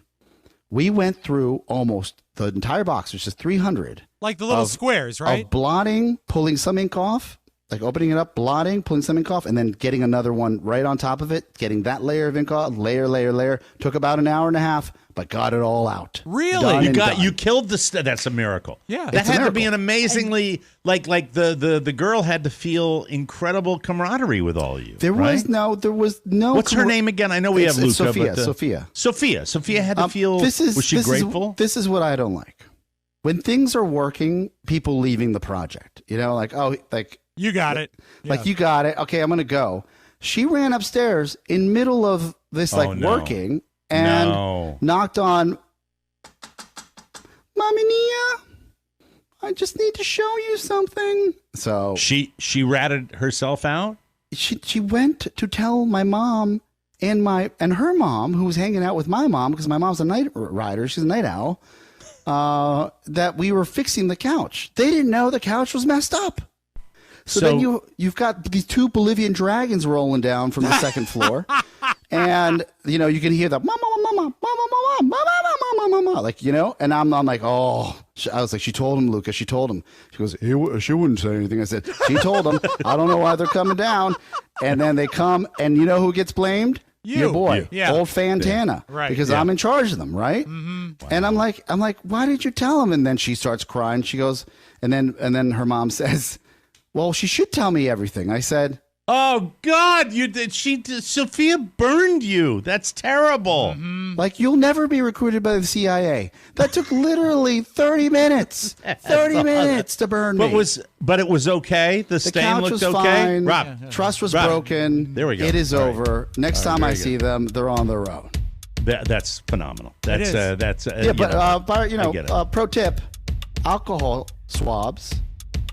We went through almost the entire box, which is 300. Like the little squares, right? Of blotting, pulling some ink off, like opening it up, blotting, pulling some ink off, and then getting another one right on top of it, getting that layer of ink off, layer. Took about an hour and a half, but got it all out. Really? You killed the that's a miracle. Yeah. That had to be an amazingly like the girl had to feel incredible camaraderie with all of you. There was no What's her name again? I know we have Luca, Sophia. Sophia had to feel was she grateful? This is what I don't like. When things are working, people leaving the project. You got it. Like, you got it. Okay, I'm going to go. She ran upstairs in middle of this, working and knocked on, Mommy Nia, I just need to show you something. So she ratted herself out? She went to tell my mom and her mom, who was hanging out with my mom, because my mom's a night rider. She's a night owl, that we were fixing the couch. They didn't know the couch was messed up. So then you've got these two Bolivian dragons rolling down from the second floor, and you can hear the mama, like and I'm like, oh, I was like, she told him, Lucas, she told him. She goes, she wouldn't say anything. I said, she told him. I don't know why they're coming down, and then they come, and you know who gets blamed? Your boy, old Fantana, right? Because I'm in charge of them, right? Mm-hmm. Wow. And I'm like, why did you tell him? And then she starts crying. She goes, and then her mom says, well, she should tell me everything. I said, oh God, Sophia burned you. That's terrible. Mm-hmm. Like, you'll never be recruited by the CIA. That took literally 30 minutes. 30 minutes to burn me. But it was okay. The stain couch looked was okay. Fine. Rob, trust was broken. There we go. It is over. Next time I see them, they're on their own. That's phenomenal. That's pro tip: alcohol swabs.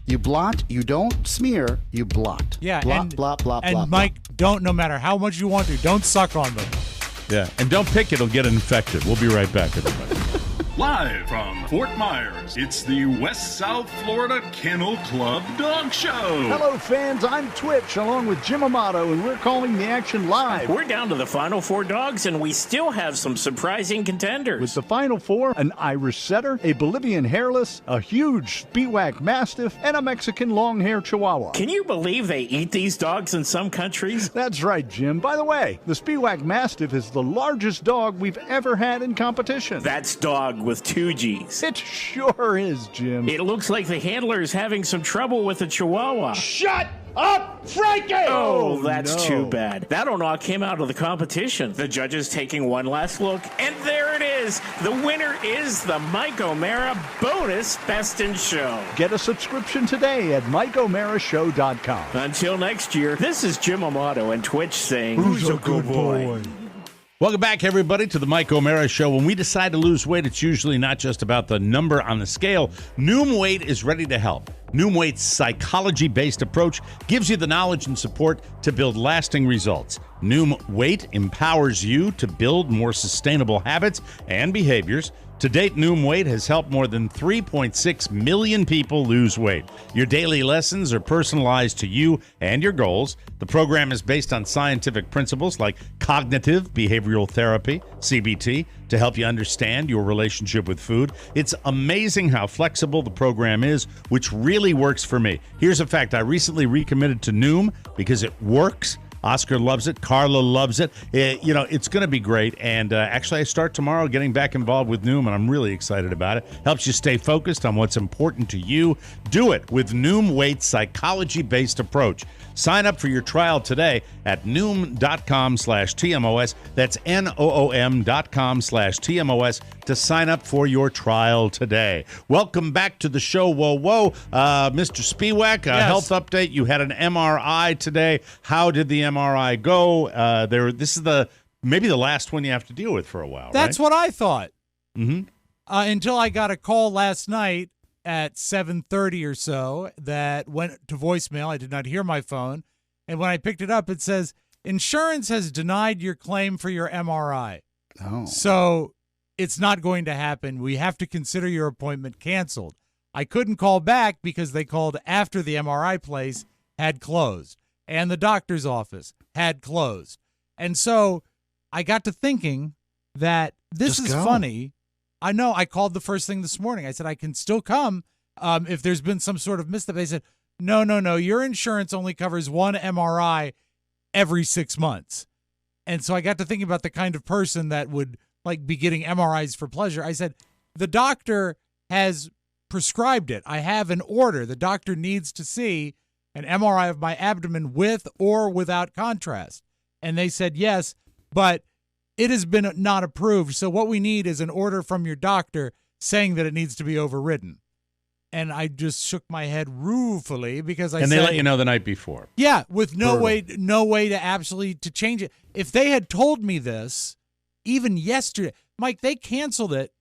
You blot, you don't smear, you blot. Yeah, blot. And Mike, no matter how much you want to, don't suck on them. Yeah, and don't pick it, it'll get infected. We'll be right back, everybody. Live from Fort Myers, it's the West South Florida Kennel Club Dog Show. Hello, fans. I'm Twitch, along with Jim Amato, and we're calling the action live. We're down to the final 4 dogs, and we still have some surprising contenders. With the final 4, an Irish setter, a Bolivian hairless, a huge Spiewak Mastiff, and a Mexican long-haired Chihuahua. Can you believe they eat these dogs in some countries? That's right, Jim. By the way, the Spiewak Mastiff is the largest dog we've ever had in competition. That's dog with 2 G's. It sure is, Jim. It looks like the handler is having some trouble with the Chihuahua. Shut up, Frankie! Oh, that's too bad. That'll knock him out of the competition. The judges taking one last look, and there it is. The winner is the Mike O'Mara Bonus Best in Show. Get a subscription today at MikeO'MaraShow.com. Until next year, this is Jim Amato and Twitch saying, who's a good boy? Welcome back, everybody, to the Mike O'Mara Show. When we decide to lose weight, it's usually not just about the number on the scale. Noom Weight is ready to help. Noom Weight's psychology-based approach gives you the knowledge and support to build lasting results. Noom Weight empowers you to build more sustainable habits and behaviors. To date, Noom Weight has helped more than 3.6 million people lose weight. Your daily lessons are personalized to you and your goals. The program is based on scientific principles like cognitive behavioral therapy, CBT, to help you understand your relationship with food. It's amazing how flexible the program is, which really works for me. Here's a fact. I recently recommitted to Noom because it works. Oscar loves it. Carla loves it. It's going to be great. And actually, I start tomorrow getting back involved with Noom, and I'm really excited about it. Helps you stay focused on what's important to you. Do it with Noom Weight's psychology-based approach. Sign up for your trial today at Noom.com/TMOS. That's NOOM.com/TMOS to sign up for your trial today. Welcome back to the show. Whoa. Mr. Spiewak, Yes. health update. You had an MRI today. How did the MRI go? This is maybe the last one you have to deal with for a while. That's right? what I thought. Mm-hmm. Until I got a call last night at 7:30 or so that went to voicemail. I did not hear my phone. And when I picked it up, it says, insurance has denied your claim for your MRI. Oh. So it's not going to happen. We have to consider your appointment canceled. I couldn't call back because they called after the MRI place had closed and the doctor's office had closed. And so I got to thinking that this Just is go. funny. I know. I called the first thing this morning. I said, I can still come if there's been some sort of misstep. They said, no. Your insurance only covers one MRI every 6 months. And so I got to thinking about the kind of person that would be getting MRIs for pleasure. I said, the doctor has prescribed it. I have an order. The doctor needs to see an MRI of my abdomen with or without contrast. And they said, yes, but it has been not approved. So what we need is an order from your doctor saying that it needs to be overridden. And I just shook my head ruefully because I said, and they let you know the night before. Yeah, with no Brutal. way to change it. If they had told me this even yesterday, Mike, they canceled it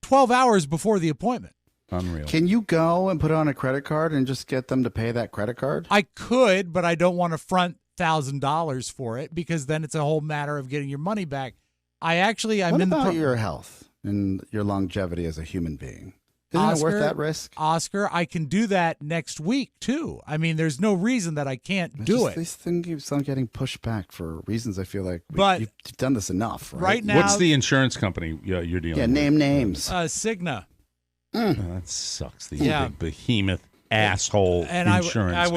12 hours before the appointment. Unreal. Can you go and put it on a credit card and just get them to pay that credit card? I could, but I don't want to front $1,000 for it because then it's a whole matter of getting your money back. I'm what in about your health and your longevity as a human being? Isn't it worth that risk? Oscar, I can do that next week too. I mean, there's no reason that I can't do it. This thing keeps on getting pushed back for reasons I feel like you've done this enough, right? Right now, what's the insurance company you're dealing with? Yeah, name names. Cigna. Oh, that sucks. The big behemoth asshole And insurance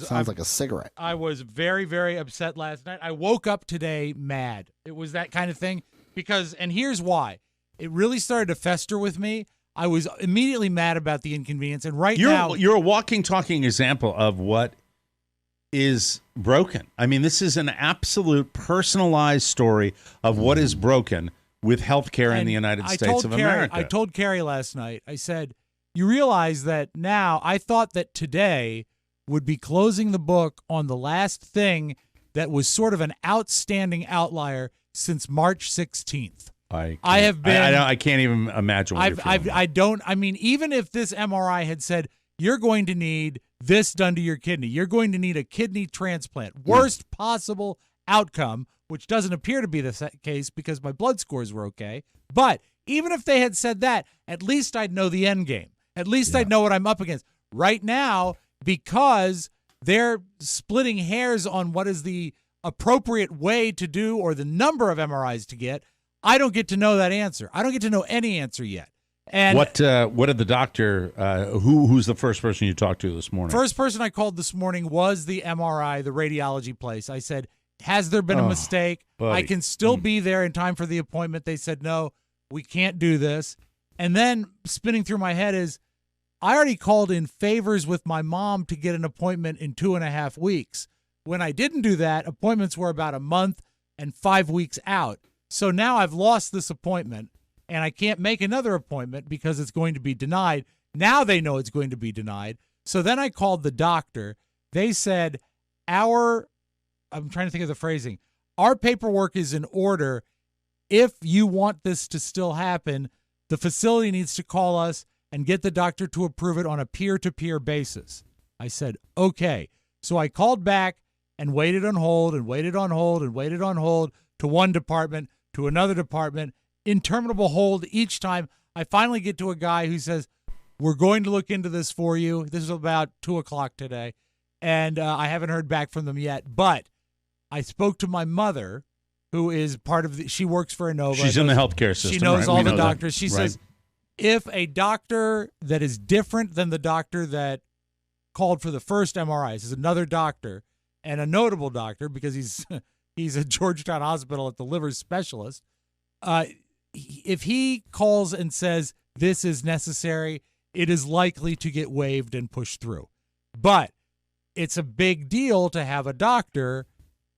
Sounds like a cigarette. I was very, very upset last night. I woke up today mad. It was that kind of thing and here's why. It really started to fester with me. I was immediately mad about the inconvenience. And now you're a walking, talking example of what is broken. I mean, this is an absolute personalized story of what is broken with healthcare in the United States of America. I told Carrie last night, I said, you realize that now I thought that today would be closing the book on the last thing that was sort of an outstanding outlier since March 16th. I can't even imagine what you're feeling. I mean, even if this MRI had said, you're going to need this done to your kidney, you're going to need a kidney transplant, worst possible outcome, which doesn't appear to be the case because my blood scores were okay. But even if they had said that, at least I'd know the end game. At least I'd know what I'm up against. Right now, because they're splitting hairs on what is the appropriate way to do or the number of MRIs to get, I don't get to know that answer. I don't get to know any answer yet. And what did the doctor? Who's the first person you talked to this morning? First person I called this morning was the MRI, the radiology place. I said, "Has there been a mistake? Buddy. I can still be there in time for the appointment." They said, "No, we can't do this." And then spinning through my head is, I already called in favors with my mom to get an appointment in 2.5 weeks. When I didn't do that, appointments were about a month and 5 weeks out. So now I've lost this appointment, and I can't make another appointment because it's going to be denied. Now they know it's going to be denied. So then I called the doctor. They said, I'm trying to think of the phrasing, our paperwork is in order. If you want this to still happen, the facility needs to call us and get the doctor to approve it on a peer-to-peer basis. I said, okay. So I called back and waited on hold and waited on hold and waited on hold to one department, to another department, interminable hold each time. I finally get to a guy who says, we're going to look into this for you. This is about 2 o'clock today, and I haven't heard back from them yet. But I spoke to my mother, who is part of she works for Inova. She's in the healthcare system. She knows right? all the doctors. She says, if a doctor that is different than the doctor that called for the first MRI, this is another doctor and a notable doctor because he's at Georgetown Hospital at the liver specialist. If he calls and says this is necessary, it is likely to get waived and pushed through. But it's a big deal to have a doctor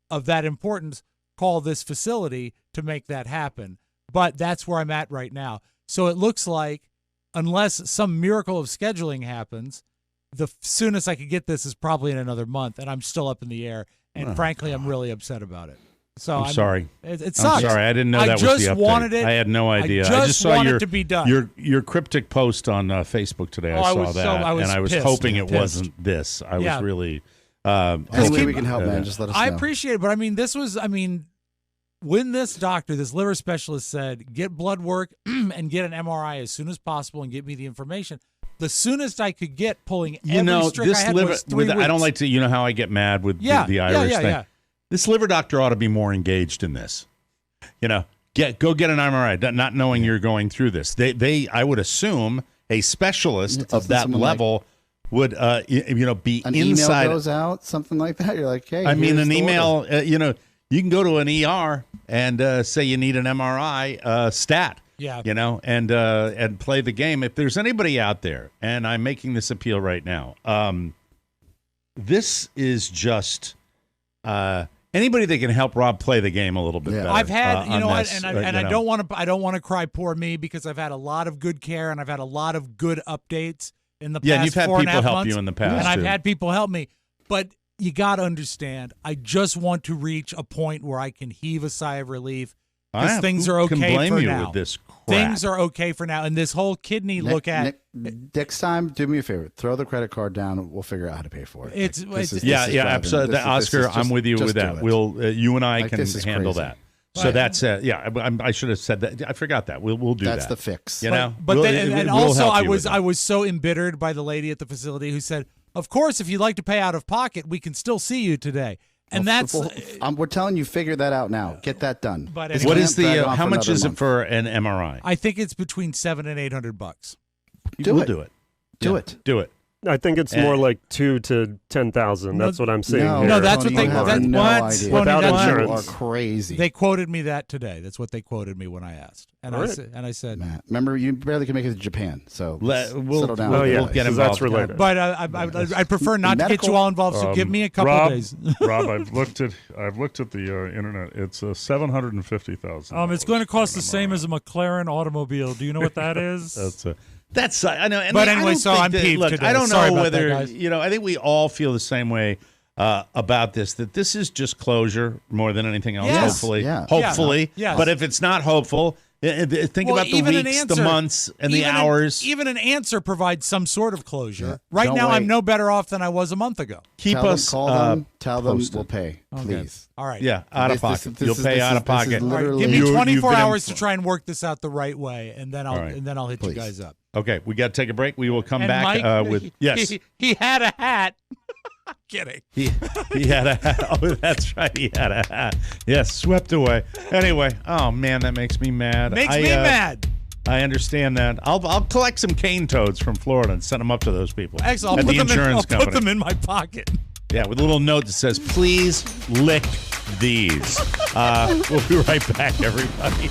of that importance call this facility to make that happen. But that's where I'm at right now. So it looks like unless some miracle of scheduling happens, the soonest I could get this is probably in another month, and I'm still up in the air. And frankly, I'm really upset about it. So I'm sorry. It sucks. I'm sorry. I didn't know that was the update. I just wanted it. I had no idea. I just saw wanted it to be done. Your cryptic post on Facebook today. I saw that, and I was hoping it wasn't this. I was really. Any way we can help, man, just let us know. I appreciate it, but when this doctor, this liver specialist said, get blood work and get an MRI as soon as possible and get me the information, the soonest I could get pulling every strick I had was 3 weeks. I don't like to, you know how I get mad with the Irish thing. Yeah. This liver doctor ought to be more engaged in this. You know, go get an MRI, not knowing you're going through this. I would assume a specialist of that level would, be an inside. Email goes out, something like that. You're like, hey, I mean, an email. You can go to an ER and say you need an MRI stat. Yeah. And play the game. If there's anybody out there, and I'm making this appeal right now, this is just anybody that can help Rob play the game a little bit better. I've had, I don't want to cry poor me because I've had a lot of good care and I've had a lot of good updates in the past. Yeah, and you've had 4.5 people help months, you in the past, and I've too. had people help me, but you got to understand, I just want to reach a point where I can heave a sigh of relief because things are okay can blame for you now. With this crap. Things are okay for now, and this whole kidney next time, do me a favor, throw the credit card down, and we'll figure out how to pay for it. Absolutely. Oscar, I'm with you with that. You and I can handle that. So that's I should have said that. I forgot that. We'll do that. That's the fix. I was so embittered by the lady at the facility who said, "Of course, if you'd like to pay out of pocket, we can still see you today." And we're telling you, figure that out now. Get that done. But what is how much is it for an MRI? I think it's between $700 and $800. We'll do it. Do it. Do it. I think it's more like 2,000 to 10,000. That's what I'm seeing here. No, that's what they. Without insurance, you are crazy. They quoted me that today. That's what they quoted me when I asked, and I said, Matt, remember, you barely can make it to Japan, so we'll settle down. We'll get involved. That's related. But I prefer not to get you all involved. So give me a couple of days. Rob, I've looked at the internet. It's $750,000. It's going to cost the same as a McLaren automobile. Do you know what that is? That's I know. And but anyway, so I'm peeved today. I don't Sorry know about whether that, guys. I think we all feel the same way about this. That this is just closure more than anything else. Yes. Hopefully. Yes. But if it's not hopeful, think about the weeks, the months, and the hours. Even an answer provides some sort of closure. Yeah. Right Don't now, wait. I'm no better off than I was a month ago. Call them, tell them we'll pay, please. All right. Yeah, out of pocket. You'll pay out of pocket. All right, give me 24 hours to try and work this out the right way, and then I'll hit you guys up. Okay, we got to take a break. We will come back Mike, with yes. He had a hat. Kidding. He had a hat. Oh, that's right. He had a hat. Yes, swept away. Anyway, oh man, that makes me mad. Makes me mad. I understand that. I'll collect some cane toads from Florida and send them up to those people. Excellent. I'll put them in my pocket. Yeah, with a little note that says, "Please lick these." We'll be right back, everybody.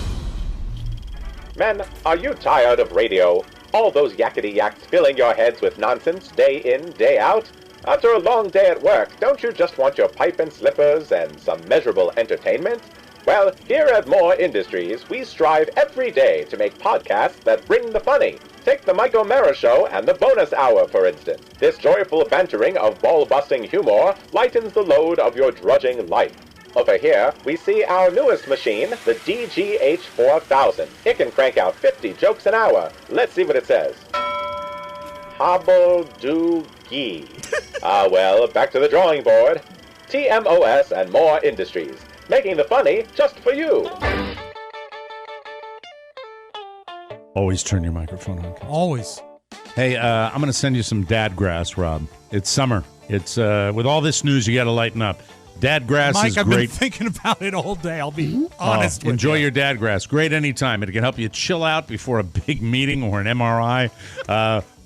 Men, are you tired of radio? All those yakety yaks filling your heads with nonsense day in, day out? After a long day at work, don't you just want your pipe and slippers and some measurable entertainment? Well, here at Moore Industries, we strive every day to make podcasts that bring the funny. Take the Mike O'Mara Show and the Bonus Hour, for instance. This joyful bantering of ball-busting humor lightens the load of your drudging life. Over here, we see our newest machine, the DGH-4000. It can crank out 50 jokes an hour. Let's see what it says. hobble-do-gee. Well, back to the drawing board. TMOS and more industries, making the funny just for you. Always turn your microphone on. Always. Hey, I'm going to send you some dad grass, Rob. It's summer. It's with all this news, you got to lighten up. Dad grass Mike, is I've great. been thinking about it all day. I'll be honest with you. Enjoy your dad grass. Great anytime. It can help you chill out before a big meeting or an MRI,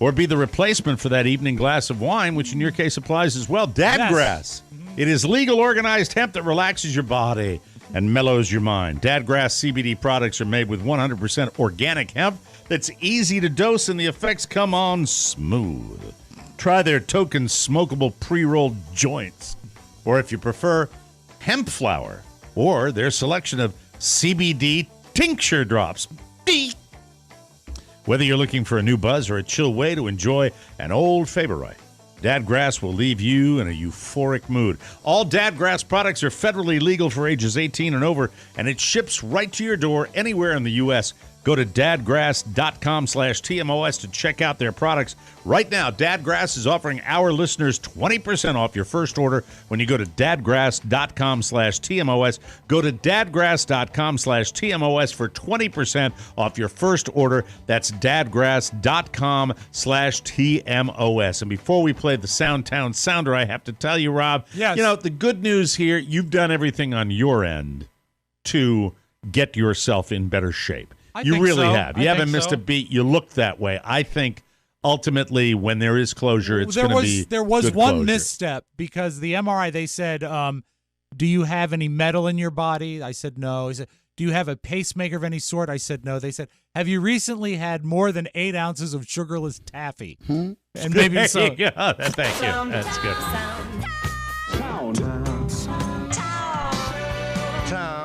or be the replacement for that evening glass of wine, which in your case applies as well. Dad grass. It is legal, organized hemp that relaxes your body and mellows your mind. Dad grass CBD products are made with 100% organic hemp that's easy to dose, and the effects come on smooth. Try their token smokable pre-rolled joints, or if you prefer, hemp flower, or their selection of CBD tincture drops. Whether you're looking for a new buzz or a chill way to enjoy an old favorite, Dad Grass will leave you in a euphoric mood. All Dad Grass products are federally legal for ages 18 and over, and it ships right to your door anywhere in the U.S. Go to dadgrass.com/TMOS to check out their products. Right now, Dadgrass is offering our listeners 20% off your first order when you go to dadgrass.com/TMOS. Go to dadgrass.com/TMOS for 20% off your first order. That's dadgrass.com/TMOS. And before we play the Soundtown Sounder, I have to tell you, Rob, yes. You know, the good news here, you've done everything on your end to get yourself in better shape. You really have. You haven't missed a beat. You look that way. I think ultimately when there is closure, it's going to be There was good one closure. misstep because the MRI, they said, do you have any metal in your body? I said no. He said, do you have a pacemaker of any sort? I said no. They said, have you recently had more than 8 ounces of sugarless taffy? And maybe so. Thank you. That's good.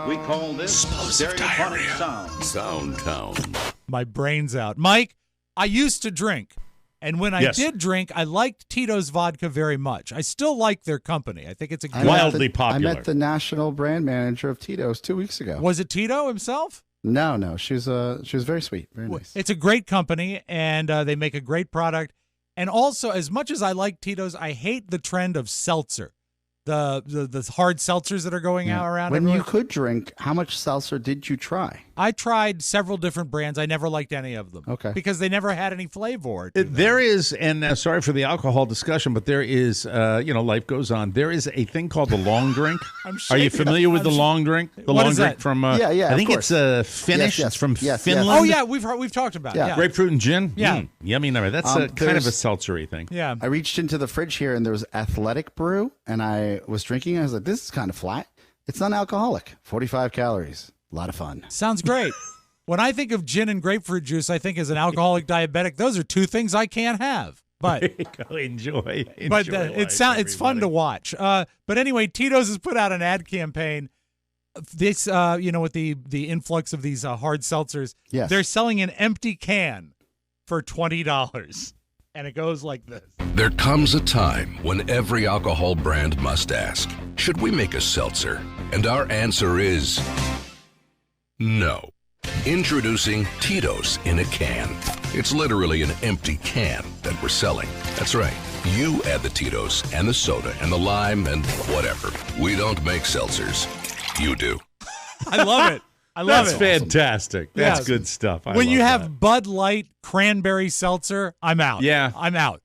We call this explosive diarrhea. Soundtown. My brain's out. Mike, I used to drink. And when I did drink, I liked Tito's vodka very much. I still like their company. I think it's a wildly popular. I met the national brand manager of Tito's 2 weeks ago. Was it Tito himself? No. She was very sweet, very nice. It's a great company, and they make a great product. And also, as much as I like Tito's, I hate the trend of seltzer. The hard seltzers that are going out around. When everywhere. you could drink, how much seltzer did you try? I tried several different brands. I never liked any of them. Okay. Because they never had any flavor. There is, and sorry for the alcohol discussion, but there is, life goes on. There is a thing called the long drink. Are you familiar with the long drink? The What long is drink that? from, Yeah, I think of it's Yes, Finnish. yes. It's from Yes, Finland. yes. Oh, yeah, we've talked about it. Yeah. Grapefruit and gin? Yeah. Yummy number. That's kind of a there's- seltzery thing. Yeah. I reached into the fridge here, and there was Athletic Brew, and I was drinking. I was like, this is kind of flat. It's non-alcoholic, 45 calories. A lot of fun. Sounds great. When I think of gin and grapefruit juice, I think as an alcoholic diabetic, those are two things I can't have. But There you go. Enjoy but life, it's fun to watch. But anyway, Tito's has put out an ad campaign. This, with the influx of these hard seltzers, Yes. they're selling an empty can for $20, and it goes like this. There comes a time when every alcohol brand must ask, should we make a seltzer? And our answer is no. Introducing Tito's in a can. It's literally an empty can that we're selling. That's right. You add the Tito's and the soda and the lime and whatever. We don't make seltzers. You do. I love it. I love That's it. fantastic. That's Yeah. good stuff. I When you love have that. Bud Light cranberry seltzer, I'm out. Yeah. I'm out.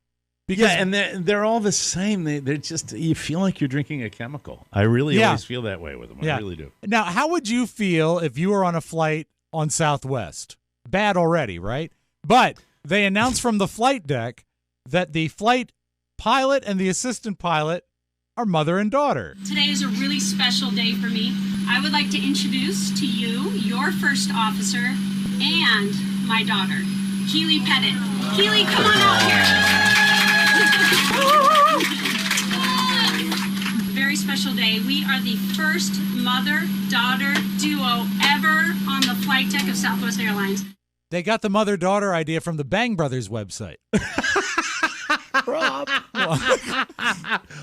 Because And they're all the same. They're just, you feel like you're drinking a chemical. I really always feel that way with them. I really do. Now, how would you feel if you were on a flight on Southwest? Bad already, right? But they announced from the flight deck that the flight pilot and the assistant pilot are mother and daughter. Today is a really special day for me. I would like to introduce to you your first officer and my daughter, Keely Pettit. Keely, come on out here. Very special day. We are the first mother-daughter duo ever on the flight deck of Southwest Airlines. They got the mother-daughter idea from the Bang Brothers website. Rob.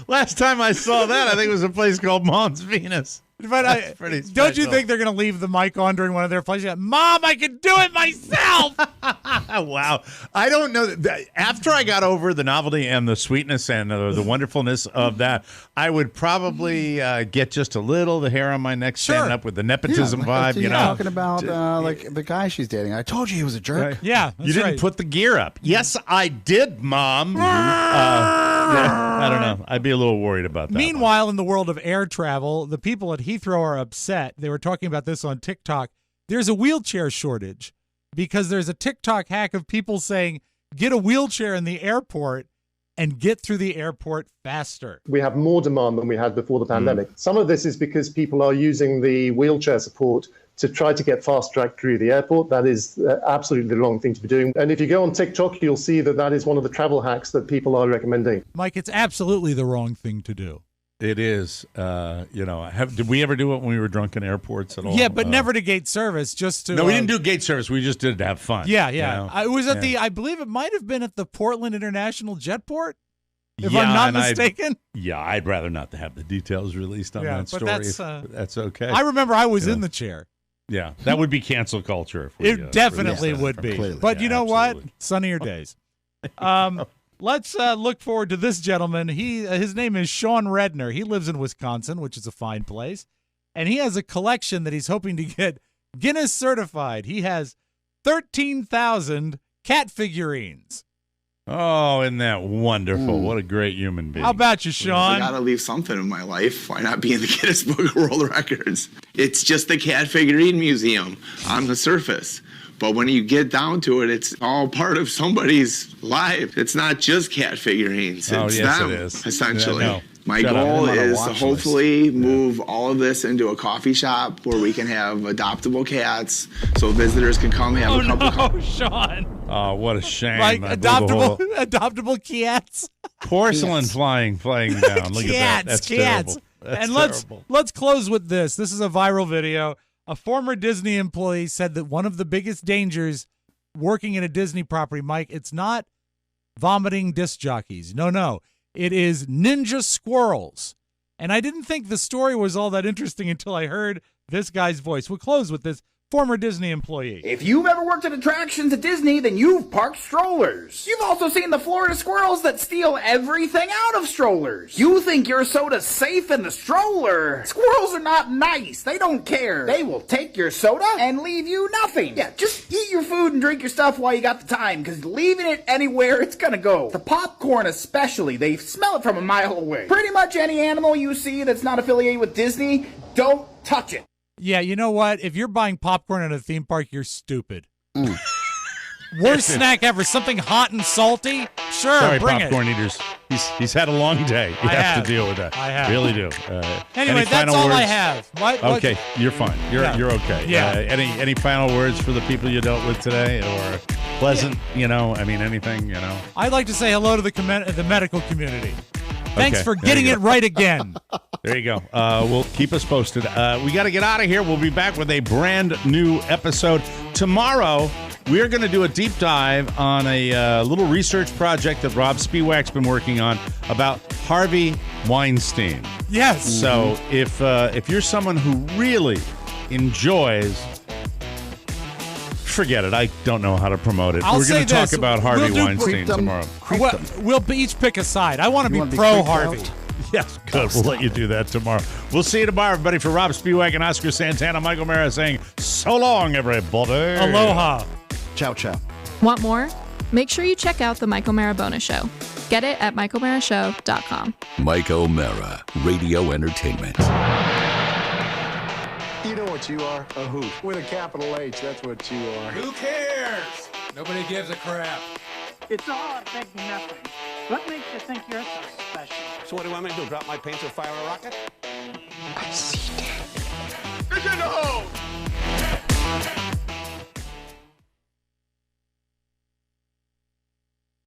Last time I saw that, I think it was a place called Mom's Venus. But don't you think they're going to leave the mic on during one of their plays? Mom, I can do it myself. Wow. I don't know. After I got over the novelty and the sweetness and the wonderfulness of that, I would probably get just a little the hair on my neck standing up with the nepotism vibe. You know, talking about like the guy she's dating. I told you he was a jerk. Right. Yeah, you didn't put the gear up. Yes, I did, Mom. I don't know. I'd be a little worried about that. Meanwhile, in the world of air travel, the people at Heathrow are upset. They were talking about this on TikTok. There's a wheelchair shortage because there's a TikTok hack of people saying, get a wheelchair in the airport and get through the airport faster. We have more demand than we had before the pandemic. Some of this is because people are using the wheelchair support to try to get fast track through the airport. That is absolutely the wrong thing to be doing. And if you go on TikTok, you'll see that that is one of the travel hacks that people are recommending. Mike, it's absolutely the wrong thing to do. It is. Did we ever do it when we were drunk in airports at all? Yeah, but never to gate service, just to... No, we didn't do gate service. We just did it to have fun. Yeah. You know? It was at I believe it might have been at the Portland International Jetport, if I'm not mistaken. I'd rather not to have the details released on that story. That's okay. I remember I was in the chair. Yeah, that would be cancel culture. It definitely would be. Completely. But you know absolutely. what? Sunnier days. Let's look forward to this gentleman. His name is Sean Redner. He lives in Wisconsin, which is a fine place. And he has a collection that he's hoping to get Guinness certified. He has 13,000 cat figurines. Oh, isn't that wonderful? What a great human being. How about you, Sean? I gotta leave something in my life. Why not be in the Guinness Book of World Records? It's just the cat figurine museum on the surface. But when you get down to it, it's all part of somebody's life. It's not just cat figurines. It's them, it is. essentially. Yeah, no. My goal is to hopefully move all of this into a coffee shop where we can have adoptable cats so visitors can come have a couple Oh, Sean. Oh, what a shame. Like adoptable cats. Porcelain flying down. Look at that. That's cats. terrible. And terrible. let's close with this. This is a viral video. A former Disney employee said that one of the biggest dangers working in a Disney property, Mike, it's not vomiting disc jockeys. No. It is ninja squirrels. And I didn't think the story was all that interesting until I heard this guy's voice. We'll close with this former Disney employee. If you've ever worked at attractions at Disney, then you've parked strollers. You've also seen the Florida squirrels that steal everything out of strollers. You think your soda's safe in the stroller. Squirrels are not nice. They don't care. They will take your soda and leave you nothing. Yeah, just eat your food and drink your stuff while you got the time, because leaving it anywhere, it's gonna go. The popcorn especially, they smell it from a mile away. Pretty much any animal you see that's not affiliated with Disney, don't touch it. Yeah, you know what? If you're buying popcorn at a theme park, you're stupid. Worst snack ever. Something hot and salty? Sure, Sorry, bring popcorn eaters. He's had a long day. You have to deal with that. I have. Really do. Anyway, that's all I have. What? Okay, you're fine. You're okay. Yeah. Any final words for the people you dealt with today, or pleasant? Anything? I'd like to say hello to the medical community. Thanks Okay, for there getting you it go. right again. There you go. We'll keep us posted. We got to get out of here. We'll be back with a brand new episode tomorrow. We are going to do a deep dive on a little research project that Robb Spiewak's been working on about Harvey Weinstein. Yes. So if you're someone who really enjoys, forget it. I don't know how to promote it. We're going to talk about Harvey Weinstein tomorrow. We'll each pick a side. I want to be pro Harvey. Yes, good. We'll let you do that tomorrow. We'll see you tomorrow, everybody. For Robb Spiewak and Oscar Santana, Michael Mara saying so long, everybody. Aloha. Ciao, ciao. Want more? Make sure you check out the Mike O'Mara Bonus Show. Get it at MikeO'MaraShow.com. Mike O'Mara, Radio Entertainment. You know what you are? A hoot. With a capital H, that's what you are. Who cares? Nobody gives a crap. It's all a big nothing. What makes you think you're so special? So what do you want me to do? Drop my paint or fire a rocket? I see that. Get in the hole!